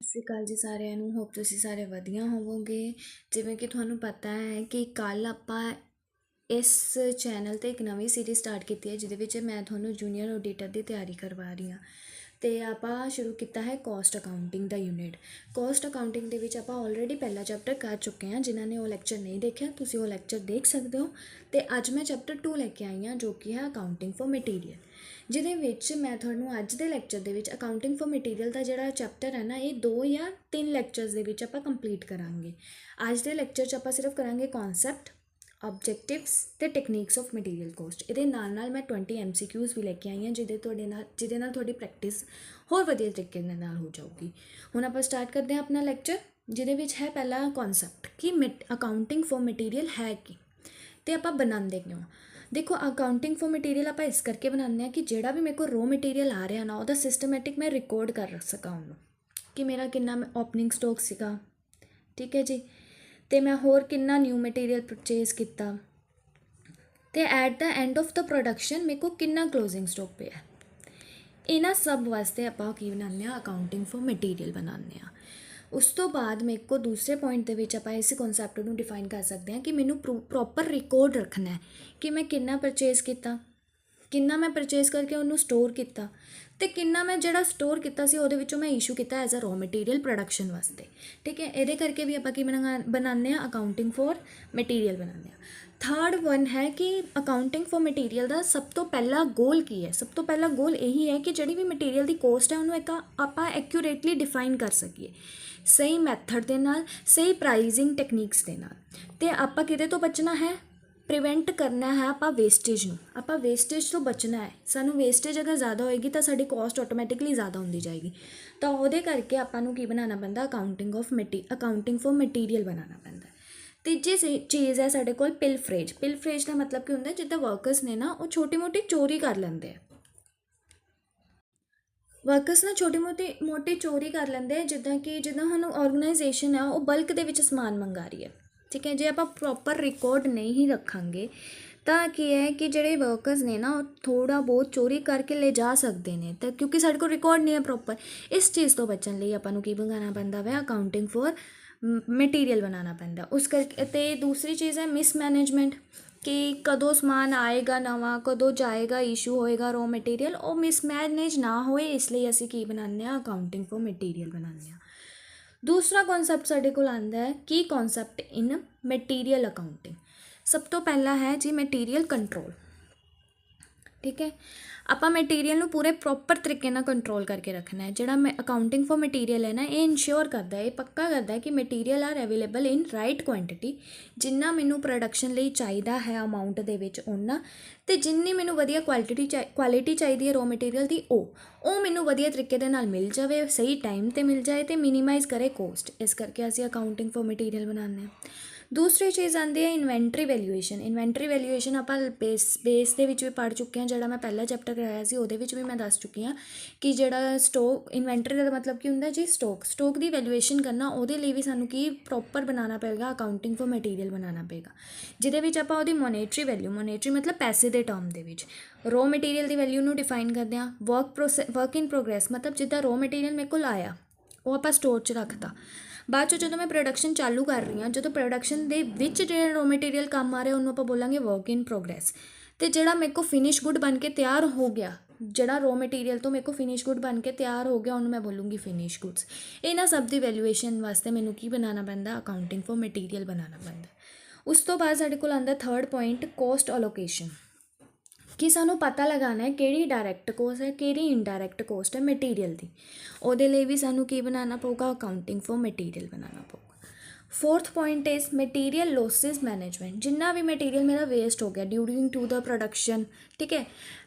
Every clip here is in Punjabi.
ਸਤਿ ਸ਼੍ਰੀ ਅਕਾਲ ਜੀ ਸਾਰਿਆਂ ਨੂੰ। ਹੋਪ ਤੁਸੀਂ ਸਾਰੇ ਵਧੀਆ ਹੋਵੋਗੇ। ਜਿਵੇਂ ਕਿ ਤੁਹਾਨੂੰ ਪਤਾ ਹੈ ਕਿ ਕੱਲ੍ਹ ਆਪਾਂ ਇਸ ਚੈਨਲ 'ਤੇ ਇੱਕ ਨਵੀਂ ਸੀਰੀਜ਼ ਸਟਾਰਟ ਕੀਤੀ ਹੈ, ਜਿਹਦੇ ਵਿੱਚ ਮੈਂ ਤੁਹਾਨੂੰ ਜੂਨੀਅਰ ਆਡੀਟਰ ਦੀ ਤਿਆਰੀ ਕਰਵਾ ਰਹੀ ਹਾਂ। ਅਤੇ ਆਪਾਂ ਸ਼ੁਰੂ ਕੀਤਾ ਹੈ ਕੋਸਟ ਅਕਾਊਂਟਿੰਗ ਦਾ ਯੂਨਿਟ। ਕੋਸਟ ਅਕਾਊਂਟਿੰਗ ਦੇ ਵਿੱਚ ਆਪਾਂ ਆਲਰੇਡੀ ਪਹਿਲਾ ਚੈਪਟਰ ਕਰ ਚੁੱਕੇ ਹਾਂ। ਜਿਨ੍ਹਾਂ ਨੇ ਉਹ ਲੈਕਚਰ ਨਹੀਂ ਦੇਖਿਆ, ਤੁਸੀਂ ਉਹ ਲੈਕਚਰ ਦੇਖ ਸਕਦੇ ਹੋ। ਅਤੇ ਅੱਜ ਮੈਂ ਚੈਪਟਰ 2 ਲੈ ਕੇ ਆਈ ਹਾਂ, ਜੋ ਕਿ ਹੈ ਅਕਾਊਂਟਿੰਗ ਫॉर ਮਟੀਰੀਅਲ, ਜਿਹਦੇ ਵਿੱਚ ਮੈਂ ਤੁਹਾਨੂੰ ਅੱਜ ਦੇ ਲੈਕਚਰ ਦੇ ਵਿੱਚ ਅਕਾਊਂਟਿੰਗ ਫॉर ਮਟੀਰੀਅਲ ਦਾ ਜਿਹੜਾ ਚੈਪਟਰ ਹੈ ਨਾ, ਇਹ 2 ਜਾਂ 3 ਲੈਕਚਰਸ ਦੇ ਵਿੱਚ ਆਪਾਂ ਕੰਪਲੀਟ ਕਰਾਂਗੇ। ਅੱਜ ਦੇ ਲੈਕਚਰ 'ਚ ਆਪਾਂ ਸਿਰਫ ਕਰਾਂਗੇ ਕਨਸੈਪਟ, ਆਬਜੈਕਟਿਵਸ ਅਤੇ ਟੈਕਨੀਕਸ ਆਫ ਮਟੀਰੀਅਲ ਕੋਸਟ। ਇਹਦੇ ਨਾਲ ਨਾਲ ਮੈਂ 20 MCQs ਵੀ ਲੈ ਕੇ ਆਈ ਹਾਂ, ਜਿਹਦੇ ਨਾਲ ਤੁਹਾਡੀ ਪ੍ਰੈਕਟਿਸ ਹੋਰ ਵਧੀਆ ਤਰੀਕੇ ਦੇ ਨਾਲ ਹੋ ਜਾਊਗੀ। ਹੁਣ ਆਪਾਂ ਸਟਾਰਟ ਕਰਦੇ ਹਾਂ ਆਪਣਾ ਲੈਕਚਰ, ਜਿਹਦੇ ਵਿੱਚ ਹੈ ਪਹਿਲਾ ਕਨਸੈਪਟ ਕਿ ਅਕਾਊਂਟਿੰਗ ਫॉर ਮਟੀਰੀਅਲ ਹੈ ਕੀ ਅਤੇ ਆਪਾਂ ਬਣਾਉਂਦੇ ਕਿਉਂ। ਦੇਖੋ, ਅਕਾਊਂਟਿੰਗ ਫॉर ਮਟੀਰੀਅਲ ਆਪਾਂ ਇਸ ਕਰਕੇ ਬਣਾਉਂਦੇ ਹਾਂ ਕਿ ਜਿਹੜਾ ਵੀ ਮੇਰੇ ਕੋਲ ਰੋ ਮਟੀਰੀਅਲ ਆ ਰਿਹਾ ਨਾ, ਉਹਦਾ ਸਿਸਟਮੈਟਿਕ ਮੈਂ ਰਿਕਾਰਡ ਕਰ ਸਕਾਂ ਉਹਨੂੰ, ਕਿ ਮੇਰਾ ਕਿੰਨਾ ਓਪਨਿੰਗ ਸਟਾਕ ਸੀਗਾ, ਠੀਕ ਹੈ ਜੀ, ਅਤੇ ਮੈਂ ਹੋਰ ਕਿੰਨਾ ਨਿਊ ਮਟੀਰੀਅਲ ਪਰਚੇਜ਼ ਕੀਤਾ, ਅਤੇ at the end of the production ਮੇਰੇ ਕੋਲ ਕਿੰਨਾ ਕਲੋਜ਼ਿੰਗ ਸਟਾਕ ਪਿਆ। ਇਹਨਾਂ ਸਭ ਵਾਸਤੇ ਆਪਾਂ ਕੀ ਬਣਾਉਂਦੇ ਹਾਂ, ਅਕਾਊਂਟਿੰਗ ਫॉर ਮਟੀਰੀਅਲ ਬਣਾਉਂਦੇ ਹਾਂ। ਉਸ ਤੋਂ ਬਾਅਦ ਮੇਰੇ ਕੋਲ ਦੂਸਰੇ ਪੁਆਇੰਟ ਦੇ ਵਿੱਚ ਆਪਾਂ ਇਸ ਕਨਸੈਪਟ ਨੂੰ ਡਿਫਾਈਨ ਕਰ ਸਕਦੇ ਹਾਂ ਕਿ ਮੈਨੂੰ ਪ੍ਰੋਪਰ ਰਿਕਾਰਡ ਰੱਖਣਾ ਹੈ ਕਿ ਮੈਂ ਕਿੰਨਾ ਪਰਚੇਜ਼ ਕੀਤਾ, ਕਿੰਨਾ ਮੈਂ ਪਰਚੇਜ਼ ਕਰਕੇ ਉਹਨੂੰ ਸਟੋਰ ਕੀਤਾ, ਅਤੇ ਕਿੰਨਾ ਮੈਂ ਜਿਹੜਾ ਸਟੋਰ ਕੀਤਾ ਸੀ ਉਹਦੇ ਵਿੱਚੋਂ ਮੈਂ ਇਸ਼ੂ ਕੀਤਾ as a raw material production ਵਾਸਤੇ, ਠੀਕ ਹੈ। ਇਹਦੇ ਕਰਕੇ ਵੀ ਆਪਾਂ ਕੀ ਬਣਾਉਂਦੇ ਹਾਂ, ਅਕਾਊਂਟਿੰਗ ਫॉर ਮਟੀਰੀਅਲ ਬਣਾਉਂਦੇ ਹਾਂ। ਥਰਡ ਵਨ ਹੈ ਕਿ ਅਕਾਊਂਟਿੰਗ ਫॉर ਮਟੀਰੀਅਲ ਦਾ ਸਭ ਤੋਂ ਪਹਿਲਾ ਗੋਲ ਕੀ ਹੈ। ਸਭ ਤੋਂ ਪਹਿਲਾ ਗੋਲ ਇਹੀ ਹੈ ਕਿ ਜਿਹੜੀ ਵੀ ਮਟੀਰੀਅਲ ਦੀ ਕੋਸਟ ਹੈ ਉਹਨੂੰ ਆਪਾਂ ਐਕਿਊਰੇਟਲੀ ਡਿਫਾਈਨ ਕਰ ਸਕੀਏ, ਸਹੀ ਮੈਥਡ ਦੇ ਨਾਲ, ਸਹੀ ਪ੍ਰਾਈਜ਼ਿੰਗ ਟੈਕਨੀਕਸ ਦੇ ਨਾਲ। ਅਤੇ ਆਪਾਂ ਕਿਹਦੇ ਤੋਂ ਬਚਣਾ ਹੈ, ਪ੍ਰੀਵੈਂਟ ਕਰਨਾ ਹੈ ਆਪਾਂ ਵੇਸਟੇਜ ਨੂੰ। ਆਪਾਂ ਵੇਸਟੇਜ ਤੋਂ ਬਚਣਾ ਹੈ। ਸਾਨੂੰ ਵੇਸਟੇਜ ਅਗਰ ਜ਼ਿਆਦਾ ਹੋਏਗੀ ਤਾਂ ਸਾਡੀ ਕੋਸਟ ਆਟੋਮੈਟਿਕਲੀ ਜ਼ਿਆਦਾ ਹੁੰਦੀ ਜਾਏਗੀ। ਤਾਂ ਉਹਦੇ ਕਰਕੇ ਆਪਾਂ ਨੂੰ ਕੀ ਬਣਾਉਣਾ ਪੈਂਦਾ, ਅਕਾਊਂਟਿੰਗ ਫॉर ਮਟੀਰੀਅਲ ਬਣਾਉਣਾ ਪੈਂਦਾ। ਤੀਜੀ ਚੀਜ਼ ਹੈ ਸਾਡੇ ਕੋਲ ਪਿਲਫਰੇਜ। ਪਿਲਫਰੇਜ ਦਾ ਮਤਲਬ ਕੀ ਹੁੰਦਾ, ਜਿੱਦਾਂ ਵਰਕਰਸ ਨੇ ਨਾ, ਉਹ ਛੋਟੀ ਮੋਟੀ ਚੋਰੀ ਕਰ ਲੈਂਦੇ ਆ। ਵਰਕਰਸ ਨਾ ਛੋਟੀ ਮੋਟੀ ਚੋਰੀ ਕਰ ਲੈਂਦੇ ਆ, ਜਿੱਦਾਂ ਹੁਣ ਆਰਗੇਨਾਈਜੇਸ਼ਨ ਹੈ ਉਹ ਬਲਕ ਦੇ ਵਿੱਚ ਸਮਾਨ ਮੰਗਾ ਰਹੀ ਹੈ, ਠੀਕ ਹੈ। ਜੇ ਆਪਾਂ ਪ੍ਰੋਪਰ ਰਿਕਾਰਡ ਨਹੀਂ ਹੀ ਰੱਖਾਂਗੇ ਤਾਂ ਕੀ ਹੈ ਕਿ ਜਿਹੜੇ ਵਰਕਰਸ ਨੇ ਨਾ, ਉਹ ਥੋੜ੍ਹਾ ਬਹੁਤ ਚੋਰੀ ਕਰਕੇ ਲੈ ਜਾ ਸਕਦੇ ਨੇ, ਤਾਂ ਕਿਉਂਕਿ ਸਾਡੇ ਕੋਲ ਰਿਕਾਰਡ ਨਹੀਂ ਹੈ ਪ੍ਰੋਪਰ। ਇਸ ਚੀਜ਼ ਤੋਂ ਬਚਣ ਲਈ ਆਪਾਂ ਨੂੰ ਕੀ ਬਣਾਉਣਾ ਪੈਂਦਾ ਵਾ, ਅਕਾਊਂਟਿੰਗ ਫॉर ਮਟੀਰੀਅਲ ਬਣਾਉਣਾ ਪੈਂਦਾ। ਉਸ ਕਰਕੇ ਅਤੇ ਦੂਸਰੀ ਚੀਜ਼ ਹੈ ਮਿਸਮੈਨੇਜਮੈਂਟ, ਕਿ ਕਦੋਂ ਸਮਾਨ ਆਏਗਾ ਨਵਾਂ, ਕਦੋਂ ਜਾਏਗਾ, ਇਸ਼ੂ ਹੋਏਗਾ ਰੋ ਮਟੀਰੀਅਲ, ਉਹ ਮਿਸਮੈਨੇਜ ਨਾ ਹੋਏ, ਇਸ ਲਈ ਅਸੀਂ ਕੀ ਬਣਾਉਂਦੇ ਹਾਂ, ਅਕਾਊਂਟਿੰਗ ਫॉर ਮਟੀਰੀਅਲ ਬਣਾਉਂਦੇ ਹਾਂ। ਦੂਸਰਾ ਕਨਸੈਪਟ ਸਾਡੇ ਕੋਲ ਆਉਂਦਾ ਹੈ ਕੀ ਕਨਸੈਪਟ ਇਨ ਮਟੀਰੀਅਲ ਅਕਾਊਂਟਿੰਗ। ਸਭ ਤੋਂ ਪਹਿਲਾ ਹੈ ਜੀ ਮਟੀਰੀਅਲ ਕੰਟਰੋਲ, ਠੀਕ ਹੈ। ਆਪਾਂ ਮਟੀਰੀਅਲ ਨੂੰ ਪੂਰੇ ਪ੍ਰੋਪਰ ਤਰੀਕੇ ਨਾਲ ਕੰਟਰੋਲ ਕਰਕੇ ਰੱਖਣਾ ਹੈ। ਜਿਹੜਾ ਅਕਾਊਂਟਿੰਗ ਫॉर ਮਟੀਰੀਅਲ ਹੈ ਨਾ, ਇਹ ਇਨਸ਼ੋਰ ਕਰਦਾ ਹੈ, ਇਹ ਪੱਕਾ ਕਰਦਾ ਹੈ ਕਿ ਮਟੀਰੀਅਲ ਆਰ ਅਵੇਲੇਬਲ ਇਨ ਰਾਈਟ ਕੁਆਂਟਿਟੀ, ਜਿੰਨਾ ਮੈਨੂੰ ਪ੍ਰੋਡਕਸ਼ਨ ਲਈ ਚਾਹੀਦਾ ਹੈ ਅਮਾਊਂਟ ਦੇ ਵਿੱਚ ਓਨਾ, ਅਤੇ ਜਿੰਨੀ ਮੈਨੂੰ ਵਧੀਆ ਕੁਆਲਿਟੀ ਚਾਹੀਦੀ ਹੈ ਰੋ ਮਟੀਰੀਅਲ ਦੀ, ਉਹ ਮੈਨੂੰ ਵਧੀਆ ਤਰੀਕੇ ਦੇ ਨਾਲ ਮਿਲ ਜਾਵੇ, ਸਹੀ ਟਾਈਮ 'ਤੇ ਮਿਲ ਜਾਏ, ਅਤੇ ਮਿਨੀਮਾਈਜ਼ ਕਰੇ ਕੋਸਟ। ਇਸ ਕਰਕੇ ਅਸੀਂ ਅਕਾਊਂਟਿੰਗ ਫॉर ਮਟੀਰੀਅਲ ਬਣਾਉਂਦੇ ਹਾਂ। ਦੂਸਰੀ ਚੀਜ਼ ਆਉਂਦੀ ਹੈ ਇਨਵੈਂਟਰੀ ਵੈਲਿਊਏਸ਼ਨ। ਇਨਵੈਂਟਰੀ ਵੈਲਿਊਏਸ਼ਨ ਆਪਾਂ ਬੇਸ ਦੇ ਵਿੱਚ ਵੀ ਪੜ੍ਹ ਚੁੱਕੇ ਹਾਂ। ਜਿਹੜਾ ਮੈਂ ਪਹਿਲਾ ਚੈਪਟਰ ਕਰਾਇਆ ਸੀ ਉਹਦੇ ਵਿੱਚ ਵੀ ਮੈਂ ਦੱਸ ਚੁੱਕੀ ਹਾਂ ਕਿ ਜਿਹੜਾ ਇਨਵੈਂਟਰੀ ਦਾ ਮਤਲਬ ਕੀ ਹੁੰਦਾ ਜੀ, ਸਟੋਕ ਦੀ ਵੈਲਿਊਏਸ਼ਨ ਕਰਨਾ। ਉਹਦੇ ਲਈ ਵੀ ਸਾਨੂੰ ਕੀ ਪ੍ਰੋਪਰ ਬਣਾਉਣਾ ਪਏਗਾ, ਅਕਾਊਂਟਿੰਗ ਫॉर ਮਟੀਰੀਅਲ ਬਣਾਉਣਾ ਪਏਗਾ, ਜਿਹਦੇ ਵਿੱਚ ਆਪਾਂ ਉਹਦੀ ਮੋਨੇਟਰੀ ਮਤਲਬ ਪੈਸੇ ਦੇ ਟਰਮ ਦੇ ਵਿੱਚ ਰੋ ਮਟੀਰੀਅਲ ਦੀ ਵੈਲਿਊ ਨੂੰ ਡਿਫਾਈਨ ਕਰਦੇ ਹਾਂ। ਵਰਕ ਇਨ ਪ੍ਰੋਗਰੈਸ ਮਤਲਬ ਜਿੱਦਾਂ ਰੋ ਮਟੀਰੀਅਲ ਮੇਰੇ ਕੋਲ ਆਇਆ, ਉਹ ਆਪਾਂ ਸਟੋਰ 'ਚ ਰੱਖਤਾ, ਬਾਅਦ 'ਚੋਂ ਜਦੋਂ ਮੈਂ ਪ੍ਰੋਡਕਸ਼ਨ ਚਾਲੂ ਕਰ ਰਹੀ ਹਾਂ, ਜਦੋਂ ਪ੍ਰੋਡਕਸ਼ਨ ਦੇ ਵਿੱਚ ਜਿਹੜਾ ਰੋ ਮਟੀਰੀਅਲ ਕੰਮ ਆ ਰਿਹਾ, ਉਹਨੂੰ ਆਪਾਂ ਬੋਲਾਂਗੇ ਵਰਕ ਇਨ ਪ੍ਰੋਗਰੈਸ। ਅਤੇ ਜਿਹੜਾ ਮੇਰੇ ਕੋਲ ਫਿਨਿਸ਼ ਗੁੱਡ ਬਣ ਕੇ ਤਿਆਰ ਹੋ ਗਿਆ, ਜਿਹੜਾ ਰੋ ਮਟੀਰੀਅਲ ਤੋਂ ਮੇਰੇ ਕੋਲ ਫਿਨਿਸ਼ ਗੁੱਡ ਬਣ ਕੇ ਤਿਆਰ ਹੋ ਗਿਆ, ਉਹਨੂੰ ਮੈਂ ਬੋਲੂੰਗੀ ਫਿਨਿਸ਼ ਗੁੱਡਸ। ਇਹਨਾਂ ਸਭ ਦੀ ਵੈਲਿਊਏਸ਼ਨ ਵਾਸਤੇ ਮੈਨੂੰ ਕੀ ਬਣਾਉਣਾ ਪੈਂਦਾ, ਅਕਾਊਂਟਿੰਗ ਫॉर ਮਟੀਰੀਅਲ ਬਣਾਉਣਾ ਪੈਂਦਾ। ਉਸ ਤੋਂ ਬਾਅਦ ਸਾਡੇ ਕੋਲ ਆਉਂਦਾ ਥਰਡ ਪੁਆਇੰਟ, ਕੋਸਟ ਅਲੋਕੇਸ਼ਨ, ਕਿ ਸਾਨੂੰ ਪਤਾ ਲਗਾਉਣਾ ਹੈ ਕਿਹੜੀ ਡਾਇਰੈਕਟ ਕੋਸਟ ਹੈ, ਕਿਹੜੀ ਇਨਡਾਇਰੈਕਟ ਕੋਸਟ ਹੈ ਮਟੀਰੀਅਲ ਦੀ। ਉਹਦੇ ਲਈ ਵੀ ਸਾਨੂੰ ਕੀ ਬਣਾਉਣਾ ਪਊਗਾ, ਅਕਾਊਂਟਿੰਗ ਫॉर ਮਟੀਰੀਅਲ ਬਣਾਉਣਾ ਪਊਗਾ। Fourth point is material losses management. ਜਿੰਨਾ ਵੀ ਮਟੀਰੀਅਲ ਮੇਰਾ ਵੇਸਟ ਹੋ ਗਿਆ ਡਿਊਰਿੰਗ ਟੂ ਦਾ ਪ੍ਰੋਡਕਸ਼ਨ, ਠੀਕ ਹੈ,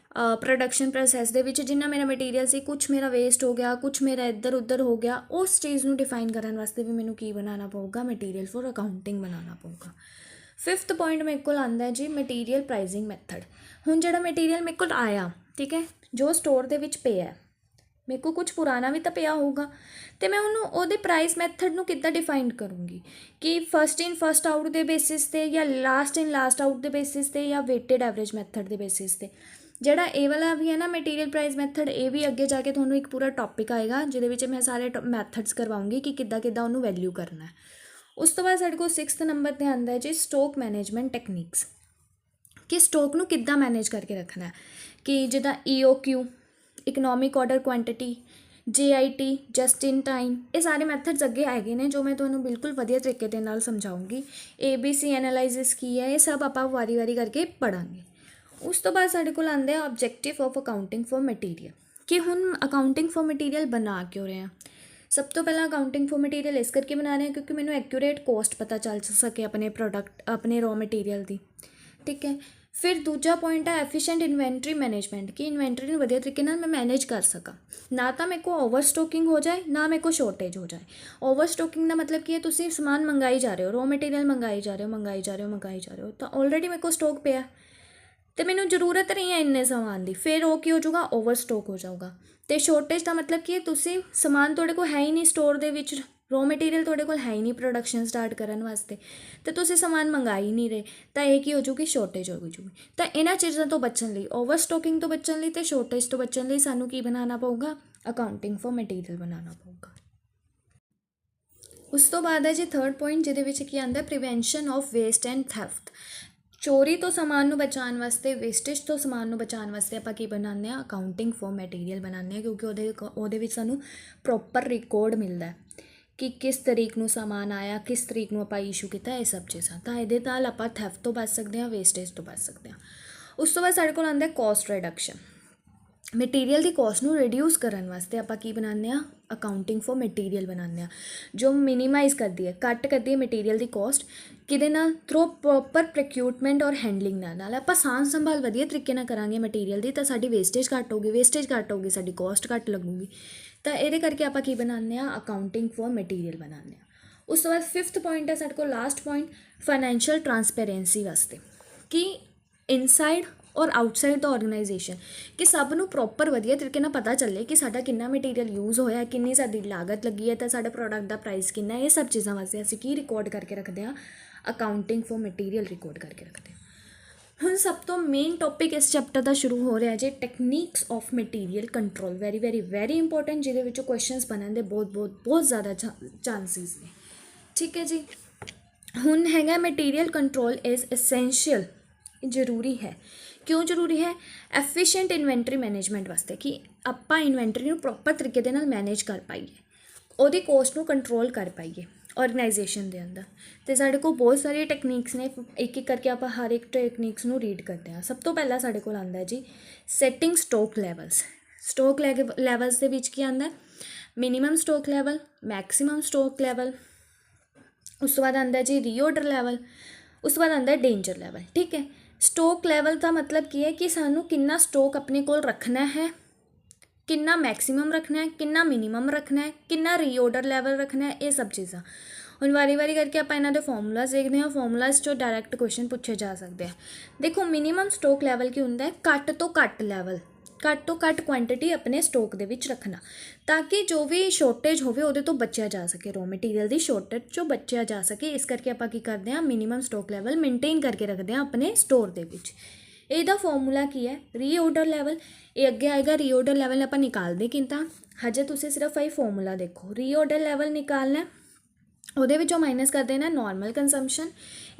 ਪ੍ਰੋਡਕਸ਼ਨ ਪ੍ਰੋਸੈਸ ਦੇ ਵਿੱਚ ਜਿੰਨਾ ਮੇਰਾ ਮਟੀਰੀਅਲ ਸੀ, ਕੁਛ ਮੇਰਾ ਵੇਸਟ ਹੋ ਗਿਆ, ਕੁਛ ਮੇਰਾ ਇੱਧਰ ਉੱਧਰ ਹੋ ਗਿਆ, ਉਸ ਚੀਜ਼ ਨੂੰ ਡਿਫਾਈਨ ਕਰਨ ਵਾਸਤੇ ਵੀ ਮੈਨੂੰ ਕੀ ਬਣਾਉਣਾ ਪਊਗਾ, ਮਟੀਰੀਅਲ ਫॉर ਅਕਾਊਂਟਿੰਗ ਬਣਾਉਣਾ ਪਊਗਾ। ਫਿਫਥ ਪੁਆਇੰਟ ਮੇਰੇ ਕੋਲ ਆਉਂਦਾ ਜੀ ਮਟੀਰੀਅਲ ਪ੍ਰਾਈਜ਼ਿੰਗ ਮੈਥਡ। ਹੁਣ ਜਿਹੜਾ ਮਟੀਰੀਅਲ ਮੇਰੇ ਕੋਲ ਆਇਆ, ਠੀਕ ਹੈ, ਜੋ ਸਟੋਰ ਦੇ ਵਿੱਚ ਪਿਆ, ਮੇਰੇ ਕੋਲ ਕੁਝ ਪੁਰਾਣਾ ਵੀ ਤਾਂ ਪਿਆ ਹੋਊਗਾ, ਅਤੇ ਮੈਂ ਉਹਦੇ ਪ੍ਰਾਈਸ ਮੈਥਡ ਨੂੰ ਕਿੱਦਾਂ ਡਿਫਾਈਨ ਕਰੂੰਗੀ, ਕਿ ਫਸਟ ਇਨ ਫਸਟ ਆਊਟ ਦੇ ਬੇਸਿਸ 'ਤੇ, ਜਾਂ ਲਾਸਟ ਇਨ ਲਾਸਟ ਆਊਟ ਦੇ ਬੇਸਿਸ 'ਤੇ, ਜਾਂ ਵੇਟਡ ਐਵਰੇਜ ਮੈਥਡ ਦੇ ਬੇਸਿਸ 'ਤੇ। ਜਿਹੜਾ ਇਹ ਵਾਲਾ ਵੀ ਹੈ ਨਾ ਮਟੀਰੀਅਲ ਪ੍ਰਾਈਸ ਮੈਥਡ, ਇਹ ਵੀ ਅੱਗੇ ਜਾ ਕੇ ਤੁਹਾਨੂੰ ਇੱਕ ਪੂਰਾ ਟੌਪਿਕ ਆਏਗਾ ਜਿਹਦੇ ਵਿੱਚ ਮੈਂ ਸਾਰੇ ਮੈਥਡਸ ਕਰਵਾਉਂਗੀ ਕਿ ਕਿੱਦਾਂ ਕਿੱਦਾਂ ਉਹਨੂੰ ਵੈਲਿਊ ਕਰਨਾ ਹੈ। ਉਸ ਤੋਂ ਬਾਅਦ ਸਾਡੇ ਕੋਲ 6th ਨੰਬਰ 'ਤੇ ਆਉਂਦਾ ਹੈ ਜੀ ਸਟੋਕ ਮੈਨੇਜਮੈਂਟ ਟੈਕਨੀਕਸ, ਕਿ ਸਟੋਕ ਨੂੰ ਕਿੱਦਾਂ ਮੈਨੇਜ ਕਰਕੇ ਰੱਖਣਾ ਹੈ। ਕਿ ਜਿੱਦਾਂ EOQ, economic order quantity, JIT, just in time, ਇਹ ਸਾਰੇ ਮੈਥਡਸ ਅੱਗੇ ਹੈਗੇ ਨੇ ਜੋ ਮੈਂ ਤੁਹਾਨੂੰ ਬਿਲਕੁਲ ਵਧੀਆ ਤਰੀਕੇ ਦੇ ਨਾਲ ਸਮਝਾਉਂਗੀ। ABC ਐਨਾਲਾਈਸਿਸ ਕੀ ਹੈ, ਇਹ ਸਭ ਆਪਾਂ ਵਾਰੀ ਕਰਕੇ ਪੜ੍ਹਾਂਗੇ। ਉਸ ਤੋਂ ਬਾਅਦ ਸਾਡੇ ਕੋਲ ਆਉਂਦਾ ਹੈ objective of accounting for material, ਕਿ ਹੁਣ ਅਕਾਊਂਟਿੰਗ ਫॉर ਮਟੀਰੀਅਲ ਬਣਾ ਕਿਉਂ ਰਹੇ ਹਾਂ। ਸਭ ਤੋਂ ਪਹਿਲਾਂ ਅਕਾਊਂਟਿੰਗ ਫॉर ਮਟੀਰੀਅਲ ਇਸ ਕਰਕੇ ਬਣਾ ਰਹੇ ਹਾਂ ਕਿਉਂਕਿ ਮੈਨੂੰ ਐਕੂਰੇਟ ਕੋਸਟ ਪਤਾ ਚੱਲ ਸਕੇ ਆਪਣੇ ਪ੍ਰੋਡਕਟ, ਆਪਣੇ ਰॉ ਮਟੀਰੀਅਲ ਦੀ, ਠੀਕ ਹੈ। ਫਿਰ ਦੂਜਾ ਪੁਆਇੰਟ ਹੈ ਐਫੀਸ਼ੀਐਂਟ ਇਨਵੈਂਟਰੀ ਮੈਨੇਜਮੈਂਟ, ਕਿ ਇਨਵੈਂਟਰੀ ਨੂੰ ਵਧੀਆ ਤਰੀਕੇ ਨਾਲ ਮੈਂ ਮੈਨੇਜ ਕਰ ਸਕਾਂ, ਨਾ ਤਾਂ ਮੇਰੇ ਕੋਲ ਓਵਰ ਸਟੋਕਿੰਗ ਹੋ ਜਾਏ ਨਾ ਮੇਰੇ ਕੋਲ ਸ਼ੋਰਟੇਜ ਹੋ ਜਾਏ। ਓਵਰ ਸਟੋਕਿੰਗ ਦਾ ਮਤਲਬ ਕੀ ਹੈ, ਤੁਸੀਂ ਸਮਾਨ ਮੰਗਾਈ ਜਾ ਰਹੇ ਹੋ, ਰॉ ਮਟੀਰੀਅਲ ਮੰਗਾਈ ਜਾ ਰਹੇ ਹੋ ਤਾਂ ਆਲਰੇਡੀ ਮੇਰੇ ਕੋਲ ਸਟੋਕ ਪਿਆ ਤੇ ਮੈਨੂੰ ਜ਼ਰੂਰਤ ਨਹੀਂ ਹੈ ਇੰਨੇ ਸਮਾਨ ਦੀ, ਫਿਰ ਉਹ ਕੀ ਹੋ ਜਾਊਗਾ, ਓਵਰ ਸਟੋਕ ਹੋ ਜਾਊਗਾ। ਅਤੇ ਸ਼ੋਰਟੇਜ ਦਾ ਮਤਲਬ ਕੀ ਹੈ, ਤੁਸੀਂ ਸਮਾਨ ਤੁਹਾਡੇ ਕੋਲ ਹੈ ਹੀ ਨਹੀਂ ਸਟੋਰ ਦੇ ਵਿੱਚ, ਰॉ ਮਟੀਰੀਅਲ ਤੁਹਾਡੇ ਕੋਲ ਹੈ ਹੀ ਨਹੀਂ ਪ੍ਰੋਡਕਸ਼ਨ ਸਟਾਰਟ ਕਰਨ ਵਾਸਤੇ, ਤੇ ਤੁਸੀਂ ਸਮਾਨ ਮੰਗਾ ਹੀ ਨਹੀਂ ਰਹੇ, ਤਾਂ ਇਹ ਕੀ ਹੋ ਜੂਗੀ, ਸ਼ੋਰਟੇਜ ਹੋ ਜੂਗੀ। ਤਾਂ ਇਹਨਾਂ ਚੀਜ਼ਾਂ ਤੋਂ ਬਚਣ ਲਈ, ਓਵਰ ਸਟੋਕਿੰਗ ਤੋਂ ਬਚਣ ਲਈ ਅਤੇ ਸ਼ੋਰਟੇਜ ਤੋਂ ਬਚਣ ਲਈ ਸਾਨੂੰ ਕੀ ਬਣਾਉਣਾ ਪਊਗਾ, ਅਕਾਊਂਟਿੰਗ ਫॉर ਮਟੀਰੀਅਲ ਬਣਾਉਣਾ ਪਊਗਾ। ਉਸ ਤੋਂ ਬਾਅਦ ਹੈ ਜੀ 3rd ਪੁਆਇੰਟ, ਜਿਹਦੇ ਵਿੱਚ ਕੀ ਆਉਂਦਾ, prevention of waste and theft. ਚੋਰੀ ਤੋਂ ਸਮਾਨ ਨੂੰ ਬਚਾਉਣ ਵਾਸਤੇ, ਵੇਸਟੇਜ ਤੋਂ ਸਮਾਨ ਨੂੰ ਬਚਾਉਣ ਵਾਸਤੇ ਆਪਾਂ ਕੀ ਬਣਾਉਂਦੇ ਹਾਂ, ਅਕਾਊਂਟਿੰਗ ਫॉर ਮਟੀਰੀਅਲ ਬਣਾਉਂਦੇ ਹਾਂ, ਕਿਉਂਕਿ ਉਹਦੇ ਵਿੱਚ ਸਾਨੂੰ ਪ੍ਰੋਪਰ ਰਿਕਾਰਡ ਮਿਲਦਾ ਕਿ ਕਿਸ ਤਰੀਕ ਨੂੰ ਸਮਾਨ ਆਇਆ, ਕਿਸ ਤਰੀਕ ਨੂੰ ਆਪਾਂ ਇਸ਼ੂ ਕੀਤਾ, ਇਹ ਸਭ ਚੀਜ਼ਾਂ। ਤਾਂ ਇਹਦੇ ਨਾਲ ਆਪਾਂ ਥੈਫਟ ਤੋਂ ਬਚ ਸਕਦੇ ਹਾਂ, ਵੇਸਟੇਜ ਤੋਂ ਬਚ ਸਕਦੇ ਹਾਂ। ਉਸ ਤੋਂ ਬਾਅਦ ਸਾਡੇ ਕੋਲ ਆਉਂਦਾ ਕੋਸਟ ਰਿਡਕਸ਼ਨ, ਮਟੀਰੀਅਲ ਦੀ ਕੋਸਟ ਨੂੰ ਰਿਡਿਊਸ ਕਰਨ ਵਾਸਤੇ ਆਪਾਂ ਕੀ ਬਣਾਉਂਦੇ ਹਾਂ, ਅਕਾਊਂਟਿੰਗ ਫॉर ਮਟੀਰੀਅਲ ਬਣਾਉਂਦੇ ਹਾਂ, ਜੋ ਮਿਨੀਮਾਈਜ਼ ਕਰਦੀ ਹੈ, ਘੱਟ ਕਰਦੀ ਹੈ ਮਟੀਰੀਅਲ ਦੀ ਕੋਸਟ। ਕਿਹਦੇ ਨਾਲ, ਥਰੂ ਪ੍ਰੋਪਰ ਪ੍ਰੋਕਿਊਰਮੈਂਟ ਔਰ ਹੈਂਡਲਿੰਗ ਨਾਲ ਆਪਾਂ ਸਾਂਭ ਸੰਭਾਲ ਵਧੀਆ ਤਰੀਕੇ ਨਾਲ ਕਰਾਂਗੇ ਮਟੀਰੀਅਲ ਦੀ, ਤਾਂ ਸਾਡੀ ਵੇਸਟੇਜ ਘੱਟ ਹੋਊਗੀ, ਸਾਡੀ ਕੋਸਟ ਘੱਟ ਲੱਗੂਗੀ। ਤਾਂ ਇਹਦੇ ਕਰਕੇ ਆਪਾਂ ਕੀ ਬਣਾਉਂਦੇ ਹਾਂ, ਅਕਾਊਂਟਿੰਗ ਫॉर ਮਟੀਰੀਅਲ ਬਣਾਉਂਦੇ ਹਾਂ। ਉਸ ਤੋਂ ਬਾਅਦ 5th ਪੁਆਇੰਟ ਹੈ ਸਾਡੇ ਕੋਲ, ਲਾਸਟ ਪੁਆਇੰਟ, ਫਾਈਨੈਂਸ਼ੀਅਲ ਟਰਾਂਸਪੇਰੈਂਸੀ ਵਾਸਤੇ, ਕਿ ਇਨਸਾਈਡ ਔਰ ਆਊਟਸਾਈਡ ਦਾ ਆਰਗੇਨਾਈਜੇਸ਼ਨ, ਕਿ ਸਭ ਨੂੰ ਪ੍ਰੋਪਰ ਵਧੀਆ ਤਰੀਕੇ ਨਾਲ ਪਤਾ ਚੱਲੇ ਕਿ ਸਾਡਾ ਕਿੰਨਾ ਮਟੀਰੀਅਲ ਯੂਜ਼ ਹੋਇਆ, ਕਿੰਨੀ ਸਾਡੀ ਲਾਗਤ ਲੱਗੀ ਹੈ, ਤਾਂ ਸਾਡਾ ਪ੍ਰੋਡਕਟ ਦਾ ਪ੍ਰਾਈਸ ਕਿੰਨਾ ਹੈ। ਇਹ ਸਭ ਚੀਜ਼ਾਂ ਵਾਸਤੇ ਅਸੀਂ ਕੀ ਰਿਕਾਰਡ ਕਰਕੇ ਰੱਖਦੇ ਹਾਂ, ਅਕਾਊਂਟਿੰਗ ਫॉर ਮਟੀਰੀਅਲ ਰਿਕਾਰਡ ਕਰਕੇ ਰੱਖਦੇ ਹਾਂ। ਹੁਣ ਸਭ ਤੋਂ ਮੇਨ ਟੌਪਿਕ ਇਸ ਚੈਪਟਰ ਦਾ ਸ਼ੁਰੂ ਹੋ ਰਿਹਾ ਜੀ, techniques of material control. Very important, ਜਿਹਦੇ ਵਿੱਚੋਂ ਕੁਐਸਚਨਸ ਬਣਨ ਦੇ ਬਹੁਤ ਜ਼ਿਆਦਾ ਚਾਂਸਿਸ ਨੇ, ਠੀਕ ਹੈ ਜੀ। ਹੁਣ ਹੈਗਾ ਮਟੀਰੀਅਲ ਕੰਟਰੋਲ ਇਜ਼ ਐਸੈਂਸ਼ੀਅਲ, ਜ਼ਰੂਰੀ ਹੈ। ਕਿਉਂ ਜ਼ਰੂਰੀ ਹੈ, ਐਫੀਸ਼ੀਐਂਟ ਇਨਵੈਂਟਰੀ ਮੈਨੇਜਮੈਂਟ ਵਾਸਤੇ, ਕਿ ਆਪਾਂ ਇਨਵੈਂਟਰੀ ਨੂੰ ਪ੍ਰੋਪਰ ਤਰੀਕੇ ਦੇ ਨਾਲ ਮੈਨੇਜ ਕਰ ਪਾਈਏ, ਉਹਦੀ ਕੋਸਟ ਨੂੰ ਕੰਟਰੋਲ ਕਰ ਪਾਈਏ ਆਰਗੇਨਾਈਜੇਸ਼ਨ ਦੇ ਅੰਦਰ। ਅਤੇ ਸਾਡੇ ਕੋਲ ਬਹੁਤ ਸਾਰੀਆਂ ਟੈਕਨੀਕਸ ਨੇ, ਇੱਕ ਇੱਕ ਕਰਕੇ ਆਪਾਂ ਹਰ ਇੱਕ ਟੈਕਨੀਕਸ ਨੂੰ ਰੀਡ ਕਰਦੇ ਹਾਂ। ਸਭ ਤੋਂ ਪਹਿਲਾਂ ਸਾਡੇ ਕੋਲ ਆਉਂਦਾ ਜੀ setting stock levels. Stock levels ਦੇ ਵਿੱਚ ਕੀ ਆਉਂਦਾ, minimum stock level, maximum stock level. ਉਸ ਤੋਂ ਬਾਅਦ ਆਉਂਦਾ ਜੀ ਰੀਆਰਡਰ ਲੈਵਲ। ਉਸ ਤੋਂ ਬਾਅਦ ਆਉਂਦਾ ਡੇਂਜਰ ਲੈਵਲ, ਠੀਕ ਹੈ। ਸਟੋਕ ਲੈਵਲ ਦਾ ਮਤਲਬ ਕੀ ਹੈ, ਕਿ ਸਾਨੂੰ ਕਿੰਨਾ ਸਟੋਕ ਆਪਣੇ ਕੋਲ ਰੱਖਣਾ ਹੈ, ਕਿੰਨਾ ਮੈਕਸੀਮਮ ਰੱਖਣਾ ਹੈ, ਕਿੰਨਾ ਮਿਨੀਮਮ ਰੱਖਣਾ ਹੈ, ਕਿੰਨਾ ਰੀਆਰਡਰ ਲੈਵਲ ਰੱਖਣਾ ਹੈ, ਇਹ ਸਭ ਚੀਜ਼ਾਂ। ਹੁਣ ਵਾਰੀ ਕਰਕੇ ਆਪਾਂ ਇਹਨਾਂ ਦੇ ਫਾਰਮੂਲਾਜ਼ ਦੇਖਦੇ ਹਾਂ। ਫਾਰਮੂਲਾਜ਼ 'ਚੋਂ ਡਾਇਰੈਕਟ ਕੁਐਸਚਨ ਪੁੱਛੇ ਜਾ ਸਕਦੇ ਆ। ਦੇਖੋ ਮਿਨੀਮਮ ਸਟੋਕ ਲੈਵਲ ਕੀ ਹੁੰਦਾ ਹੈ, ਘੱਟ ਤੋਂ ਘੱਟ ਲੈਵਲ, ਘੱਟ ਤੋਂ ਘੱਟ ਕੁਆਂਟਿਟੀ ਆਪਣੇ ਸਟੋਕ ਦੇ ਵਿੱਚ ਰੱਖਣਾ, ਤਾਂ ਕਿ ਜੋ ਵੀ ਸ਼ੋਰਟੇਜ ਹੋਵੇ ਉਹਦੇ ਤੋਂ ਬਚਿਆ ਜਾ ਸਕੇ, ਰॉ ਮਟੀਰੀਅਲ ਦੀ ਸ਼ੋਰਟੇਜ 'ਚੋਂ ਬਚਿਆ ਜਾ ਸਕੇ। ਇਸ ਕਰਕੇ ਆਪਾਂ ਕੀ ਕਰਦੇ ਹਾਂ, ਮਿਨੀਮਮ ਸਟੋਕ ਲੈਵਲ ਮੇਨਟੇਨ ਕਰਕੇ ਰੱਖਦੇ ਹਾਂ ਆਪਣੇ ਸਟੋਰ ਦੇ ਵਿੱਚ। ਇਹਦਾ ਫਾਰਮੂਲਾ ਕੀ ਹੈ, ਰੀਆਰਡਰ ਲੈਵਲ। ਇਹ ਅੱਗੇ ਆਏਗਾ, ਰੀਆਰਡਰ ਲੈਵਲ ਆਪਾਂ ਨਿਕਾਲਦੇ ਕਿੱਦਾਂ, ਹਜੇ ਤੁਸੀਂ ਸਿਰਫ ਇਹ ਫਾਰਮੂਲਾ ਦੇਖੋ। ਰੀਆਰਡਰ ਲੈਵਲ ਨਿਕਾਲਣਾ, ਉਹਦੇ ਵਿੱਚੋਂ ਮਾਈਨਸ ਕਰ ਦੇਣਾ normal consumption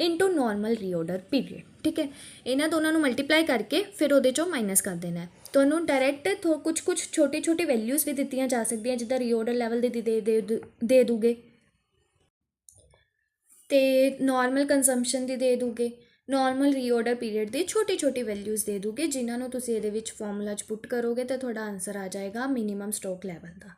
into normal reorder period, ਠੀਕ ਹੈ। ਇਹਨਾਂ ਦੋਨਾਂ ਨੂੰ ਮਲਟੀਪਲਾਈ ਕਰਕੇ ਫਿਰ ਉਹਦੇ 'ਚੋਂ ਮਾਈਨਸ ਕਰ ਦੇਣਾ। ਤੁਹਾਨੂੰ ਡਾਇਰੈਕਟ ਕੁਝ ਛੋਟੀ ਵੈਲਿਊਜ਼ ਵੀ ਦਿੱਤੀਆਂ ਜਾ ਸਕਦੀਆਂ, ਜਿੱਦਾਂ ਰੀਆਰਡਰ ਲੈਵਲ ਦੇ ਦੂਗੇ ਅਤੇ ਨਾਰਮਲ ਕੰਜ਼ੰਪਸ਼ਨ ਦੀ ਦੇ ਦੂਗੇ, ਨਾਰਮਲ ਰੀਆਰਡਰ ਪੀਰੀਅਡ ਦੀ ਛੋਟੀ ਵੈਲਿਊਜ਼ ਦੇ ਦੂਗੇ, ਜਿਨ੍ਹਾਂ ਨੂੰ ਤੁਸੀਂ ਇਹਦੇ ਵਿੱਚ ਫਾਰਮੂਲਾ 'ਚ ਪੁੱਟ ਕਰੋਗੇ ਤਾਂ ਤੁਹਾਡਾ ਆਨਸਰ ਆ ਜਾਏਗਾ ਮਿਨੀਮਮ ਸਟੋਕ ਲੈਵਲ ਦਾ।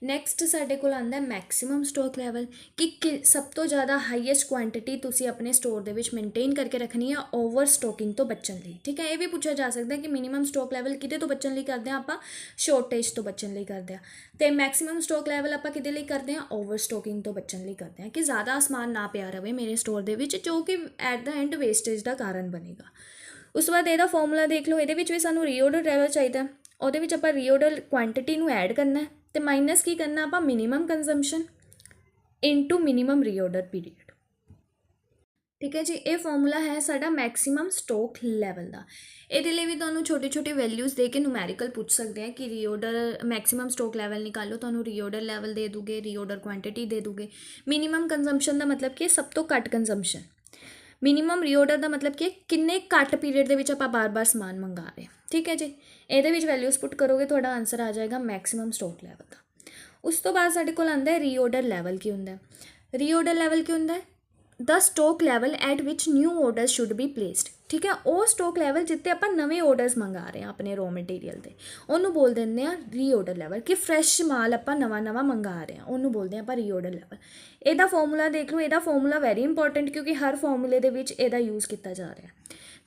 ਨੈਕਸਟ ਸਾਡੇ ਕੋਲ ਆਉਂਦਾ ਮੈਕਸੀਮਮ ਸਟੋਕ ਲੈਵਲ, ਕਿ ਸਭ ਤੋਂ ਜ਼ਿਆਦਾ ਹਾਈਐਸਟ ਕੁਆਂਟਿਟੀ ਤੁਸੀਂ ਆਪਣੇ ਸਟੋਰ ਦੇ ਵਿੱਚ ਮੇਨਟੇਨ ਕਰਕੇ ਰੱਖਣੀ ਆ ਓਵਰ ਸਟੋਕਿੰਗ ਤੋਂ ਬਚਣ ਲਈ, ਠੀਕ ਹੈ। ਇਹ ਵੀ ਪੁੱਛਿਆ ਜਾ ਸਕਦਾ ਕਿ ਮਿਨੀਮਮ ਸਟੋਕ ਲੈਵਲ ਕਿਹਦੇ ਤੋਂ ਬਚਣ ਲਈ ਕਰਦੇ ਹਾਂ, ਆਪਾਂ ਸ਼ੋਰਟੇਜ ਤੋਂ ਬਚਣ ਲਈ ਕਰਦੇ ਹਾਂ। ਅਤੇ ਮੈਕਸੀਮਮ ਸਟੋਕ ਲੈਵਲ ਆਪਾਂ ਕਿਹਦੇ ਲਈ ਕਰਦੇ ਹਾਂ, ਓਵਰ ਸਟੋਕਿੰਗ ਤੋਂ ਬਚਣ ਲਈ ਕਰਦੇ ਹਾਂ, ਕਿ ਜ਼ਿਆਦਾ ਸਮਾਨ ਨਾ ਪਿਆ ਰਹੇ ਮੇਰੇ ਸਟੋਰ ਦੇ ਵਿੱਚ, ਜੋ ਕਿ ਐਟ ਦਾ ਐਂਡ ਵੇਸਟੇਜ ਦਾ ਕਾਰਨ ਬਣੇਗਾ। ਉਸ ਤੋਂ ਬਾਅਦ ਇਹਦਾ ਫਾਰਮੂਲਾ ਦੇਖ ਲਓ। ਇਹਦੇ ਵਿੱਚ ਵੀ ਸਾਨੂੰ ਰੀਆਰਡਰ ਲੈਵਲ ਚਾਹੀਦਾ, ਉਹਦੇ ਵਿੱਚ ਆਪਾਂ ਰੀਆਰਡਰ ਕੁਆਂਟਿਟੀ ਨੂੰ ਐਡ ਕਰਨਾ ਅਤੇ ਮਾਈਨਸ ਕੀ ਕਰਨਾ, ਆਪਾਂ minimum consumption into minimum reorder period. ठीक है जी। ये फॉर्मूला है साडा मैक्सिमम स्टॉक लैवल का। ਇਹਦੇ ਲਈ ਵੀ ਤੁਹਾਨੂੰ ਛੋਟੇ ਛੋਟੇ ਵੈਲਿਊਜ਼ ਦੇ ਕੇ ਨੂਮੈਰੀਕਲ ਪੁੱਛ ਸਕਦੇ ਆ ਕਿ ਰੀਆਰਡਰ ਮੈਕਸਿਮਮ ਸਟਾਕ ਲੈਵਲ ਨਿਕਾਲੋ, ਤੁਹਾਨੂੰ ਰੀਆਰਡਰ ਲੈਵਲ ਦੇ ਦੂਗੇ, ਰੀਆਰਡਰ ਕੁਆਂਟੀਟੀ ਦੇ ਦੂਗੇ। ਮਿਨੀਮਮ ਕੰਜ਼ੰਪਸ਼ਨ ਦਾ ਮਤਲਬ ਕਿ ਸਭ ਤੋਂ ਘੱਟ ਕੰਜ਼ੰਪਸ਼ਨ। ਮਿਨੀਮਮ ਰੀਆਰਡਰ ਦਾ ਮਤਲਬ ਕਿ ਕਿੰਨੇ ਘੱਟ ਪੀਰੀਅਡ ਦੇ ਵਿੱਚ ਆਪਾਂ ਬਾਰ-ਬਾਰ ਸਮਾਨ ਮੰਗਾ ਰਹੇ। ਠੀਕ ਹੈ ਜੀ। ਇਹਦੇ ਵਿੱਚ ਵੈਲਿਊਜ਼ ਪੁੱਟ ਕਰੋਗੇ ਤੁਹਾਡਾ ਆਨਸਰ ਆ ਜਾਏਗਾ ਮੈਕਸਿਮਮ ਸਟਾਕ ਲੈਵਲ ਦਾ। ਉਸ ਤੋਂ ਬਾਅਦ ਸਾਡੇ ਕੋਲ ਆਉਂਦਾ ਹੈ ਰੀਆਰਡਰ ਲੈਵਲ ਕੀ ਹੁੰਦਾ ਹੈ। ਰੀਆਰਡਰ ਲੈਵਲ ਕੀ ਹੁੰਦਾ ਹੈ? The stock level eight which new order should be placed. ठीक है, वो स्टॉक लैवल जिते आप नवे ऑर्डर्स मंगा रहे हैं अपने रॉ मटीरियल के, उन्होंने बोल देंगे रीऑर्डर लैवल कि फ्रैश माल आप नवा नवा मंगा रहे हैं, उन्होंने बोलते हैं आप रीऑर्डर लैवल। ਇਹਦਾ ਫਾਰਮੂਲਾ देख लो, ਇਹਦਾ ਫਾਰਮੂਲਾ ਵੈਰੀ ਇੰਪੋਰਟੈਂਟ ਕਿਉਂਕਿ ਹਰ ਫਾਰਮੂਲੇ ਦੇ ਵਿੱਚ ਇਹਦਾ ਯੂਜ਼ ਕੀਤਾ ਜਾ ਰਿਹਾ।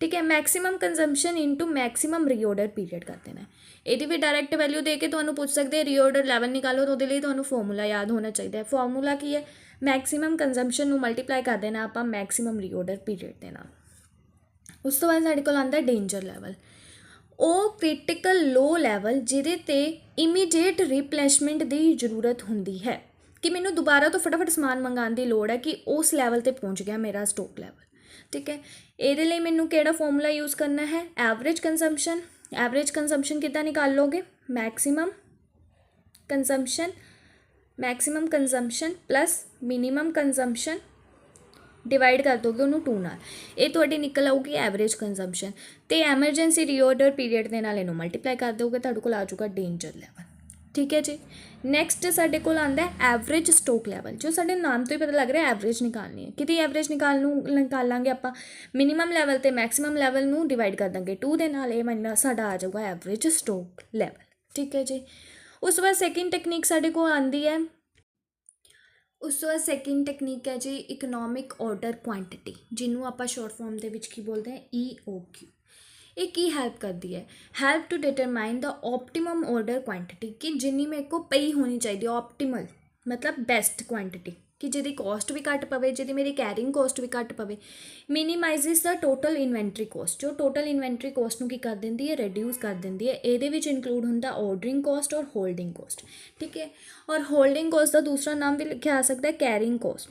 ਠੀਕ ਹੈ, maximum consumption into maximum reorder period ਕਰਦੇ ਨੇ। ਇਹਦੀ ਵੀ ਡਾਇਰੈਕਟ ਵੈਲਿਊ ਦੇ ਕੇ ਤੁਹਾਨੂੰ ਪੁੱਛ ਸਕਦੇ ਰੀਆਰਡਰ ਲੈਵਲ ਨਿਕਾਲੋ, ਤਾਂ ਉਹਦੇ ਲਈ ਤੁਹਾਨੂੰ ਫਾਰਮੂਲਾ ਯਾਦ ਹੋਣਾ ਚਾਹੀਦਾ ਹੈ। ਫਾਰਮੂਲਾ ਕੀ ਹੈ? मैक्सीमम कंजम्पशन ਨੂੰ ਮਲਟੀਪਲਾਈ ਕਰ ਦੇਣਾ ਆਪਾਂ ਮੈਕਸੀਮਮ ਰੀਆਰਡਰ ਪੀਰੀਅਡ ਦੇ ਨਾਲ। ਉਸ ਤੋਂ ਬਾਅਦ ਸਾਡੇ ਕੋਲ ਆਉਂਦਾ ਡੇਂਜਰ ਲੈਵਲ। ਉਹ ਕ੍ਰਿਟੀਕਲ ਲੋ ਲੈਵਲ ਜਿਹਦੇ ਤੇ ਇਮੀਡੀਏਟ ਰਿਪਲੇਸਮੈਂਟ ਦੀ ਜ਼ਰੂਰਤ ਹੁੰਦੀ ਹੈ ਕਿ ਮੈਨੂੰ ਦੁਬਾਰਾ ਤੋਂ ਫਟਾਫਟ ਸਮਾਨ ਮੰਗਾਉਣ ਦੀ ਲੋੜ ਹੈ ਕਿ ਉਸ ਲੈਵਲ ਤੇ ਪਹੁੰਚ ਗਿਆ ਮੇਰਾ ਸਟਾਕ ਲੈਵਲ। ਠੀਕ ਹੈ, ਇਹਦੇ ਲਈ ਮੈਨੂੰ ਕਿਹੜਾ ਫਾਰਮੂਲਾ ਯੂਜ਼ ਕਰਨਾ ਹੈ? Average consumption. ਐਵਰੇਜ ਕੰਜ਼ੰਪਸ਼ਨ ਕਿੱਦਾਂ ਨਿਕਾਲ ਲੋਗੇ? Maximum consumption plus minimum consumption divide कर दोगे उन्होंने 2 नाल, ये तुहाडी निकल आऊगी एवरेज कंजम्पशन। तो एमरजेंसी रीऑर्डर पीरियड के नाल इनू मल्टीप्लाई कर दोगे, तुहाडे कोल आ जाऊगा डेंजर लैवल। ठीक है जी। नैक्सट साडे कोल आंदा है एवरेज स्टॉक लैवल, जो साडे नाम तो ही पता लग रहा है एवरेज निकालनी है। कि एवरेज निकालांगे आपां मिनीमम लैवल तो मैक्सीमम लैवल नू डिवाइड कर देंगे 2 दे नाल, ये महीना साडा आ जाऊगा एवरेज स्टॉक लैवल। ठीक है जी। उस बाद सैकेंड टैक्नीक साडे कोल आंदी है, उस तो बाद सैकेंड टैक्नीक है जी इकनॉमिक ऑर्डर क्वांटिटी, जिन्होंने आप शॉर्ट फॉर्म के की बोलते हैं EOQ। ये की हैल्प करती है? Help to determine the optimum order quantity, कि जिन्नी मेरे को पई होनी चाहिए, ऑप्टिमल मतलब बेस्ट क्वांटिटी, कि जिहदी कॉस्ट भी घट पवे, जिहदी मेरी कैरिंग कॉस्ट भी घट पवे। मिनीमाइजिज द टोटल इन्वेंट्री कॉस्ट, जो टोटल इन्वेंट्री कॉस्ट नूं की कर देंदी है? रिड्यूस कर देंदी है। ये इंक्लूड होंदा ऑर्डरिंग कॉस्ट और होल्डिंग कॉस्ट। ठीक है, और होल्डिंग कॉस्ट का दूसरा नाम भी लिखा आ सकता है कैरिंग कॉस्ट।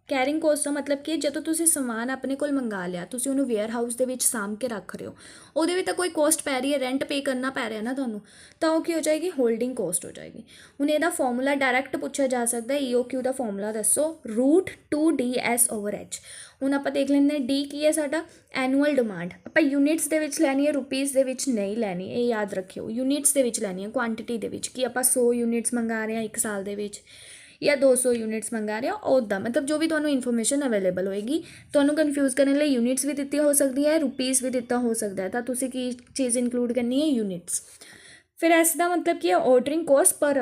कैरिंग कॉस्ट का मतलब कि जो तुसीं समान अपने कोल मंगा लिया, तुसीं उहनूं वेयर हाउस दे विच साम के रख रहे हो, ਉਹਦੇ भी तो कोई कॉस्ट पै रही है, रेंट पे करना पै रहा ना तुहानूं, तो वो की हो जाएगी? होल्डिंग कॉस्ट हो जाएगी। हुण ਇਹਦਾ फॉर्मूला डायरैक्ट पूछा जा सकता है, EOQ का फॉर्मूला दसो, √2DS/H। ਹੁਣ ਆਪਾਂ ਦੇਖ ਲੈਂਦੇ ਹਾਂ डी की है साडा एनुअल डिमांड, ਆਪਾਂ यूनिट्स ਦੇ ਵਿੱਚ ਲੈਣੀ ਹੈ, रुपीज़ ਦੇ ਵਿੱਚ नहीं ਲੈਣੀ। ਇਹ याद रखियो, यूनिट्स ਦੇ ਵਿੱਚ ਲੈਣੀ है, क्वांटिटी ਦੇ ਵਿੱਚ कि ਆਪਾਂ 100 यूनिट्स मंगा रहे हैं 1 साल ਦੇ ਵਿੱਚ या 200 यूनिट्स मंगा रहे हो, उदा मतलब जो भी तुहानूं इन्फॉर्मेशन अवेलेबल होएगी। तुहानूं कन्फ्यूज़ करने लिए यूनिट्स भी दित्ती हो सकती है, रुपीज़ भी दिता हो सकता है, तो तुसीं की चीज़ इंक्लूड करनी है? यूनिट्स। फिर इसका मतलब की है ऑर्डरिंग कॉस्ट पर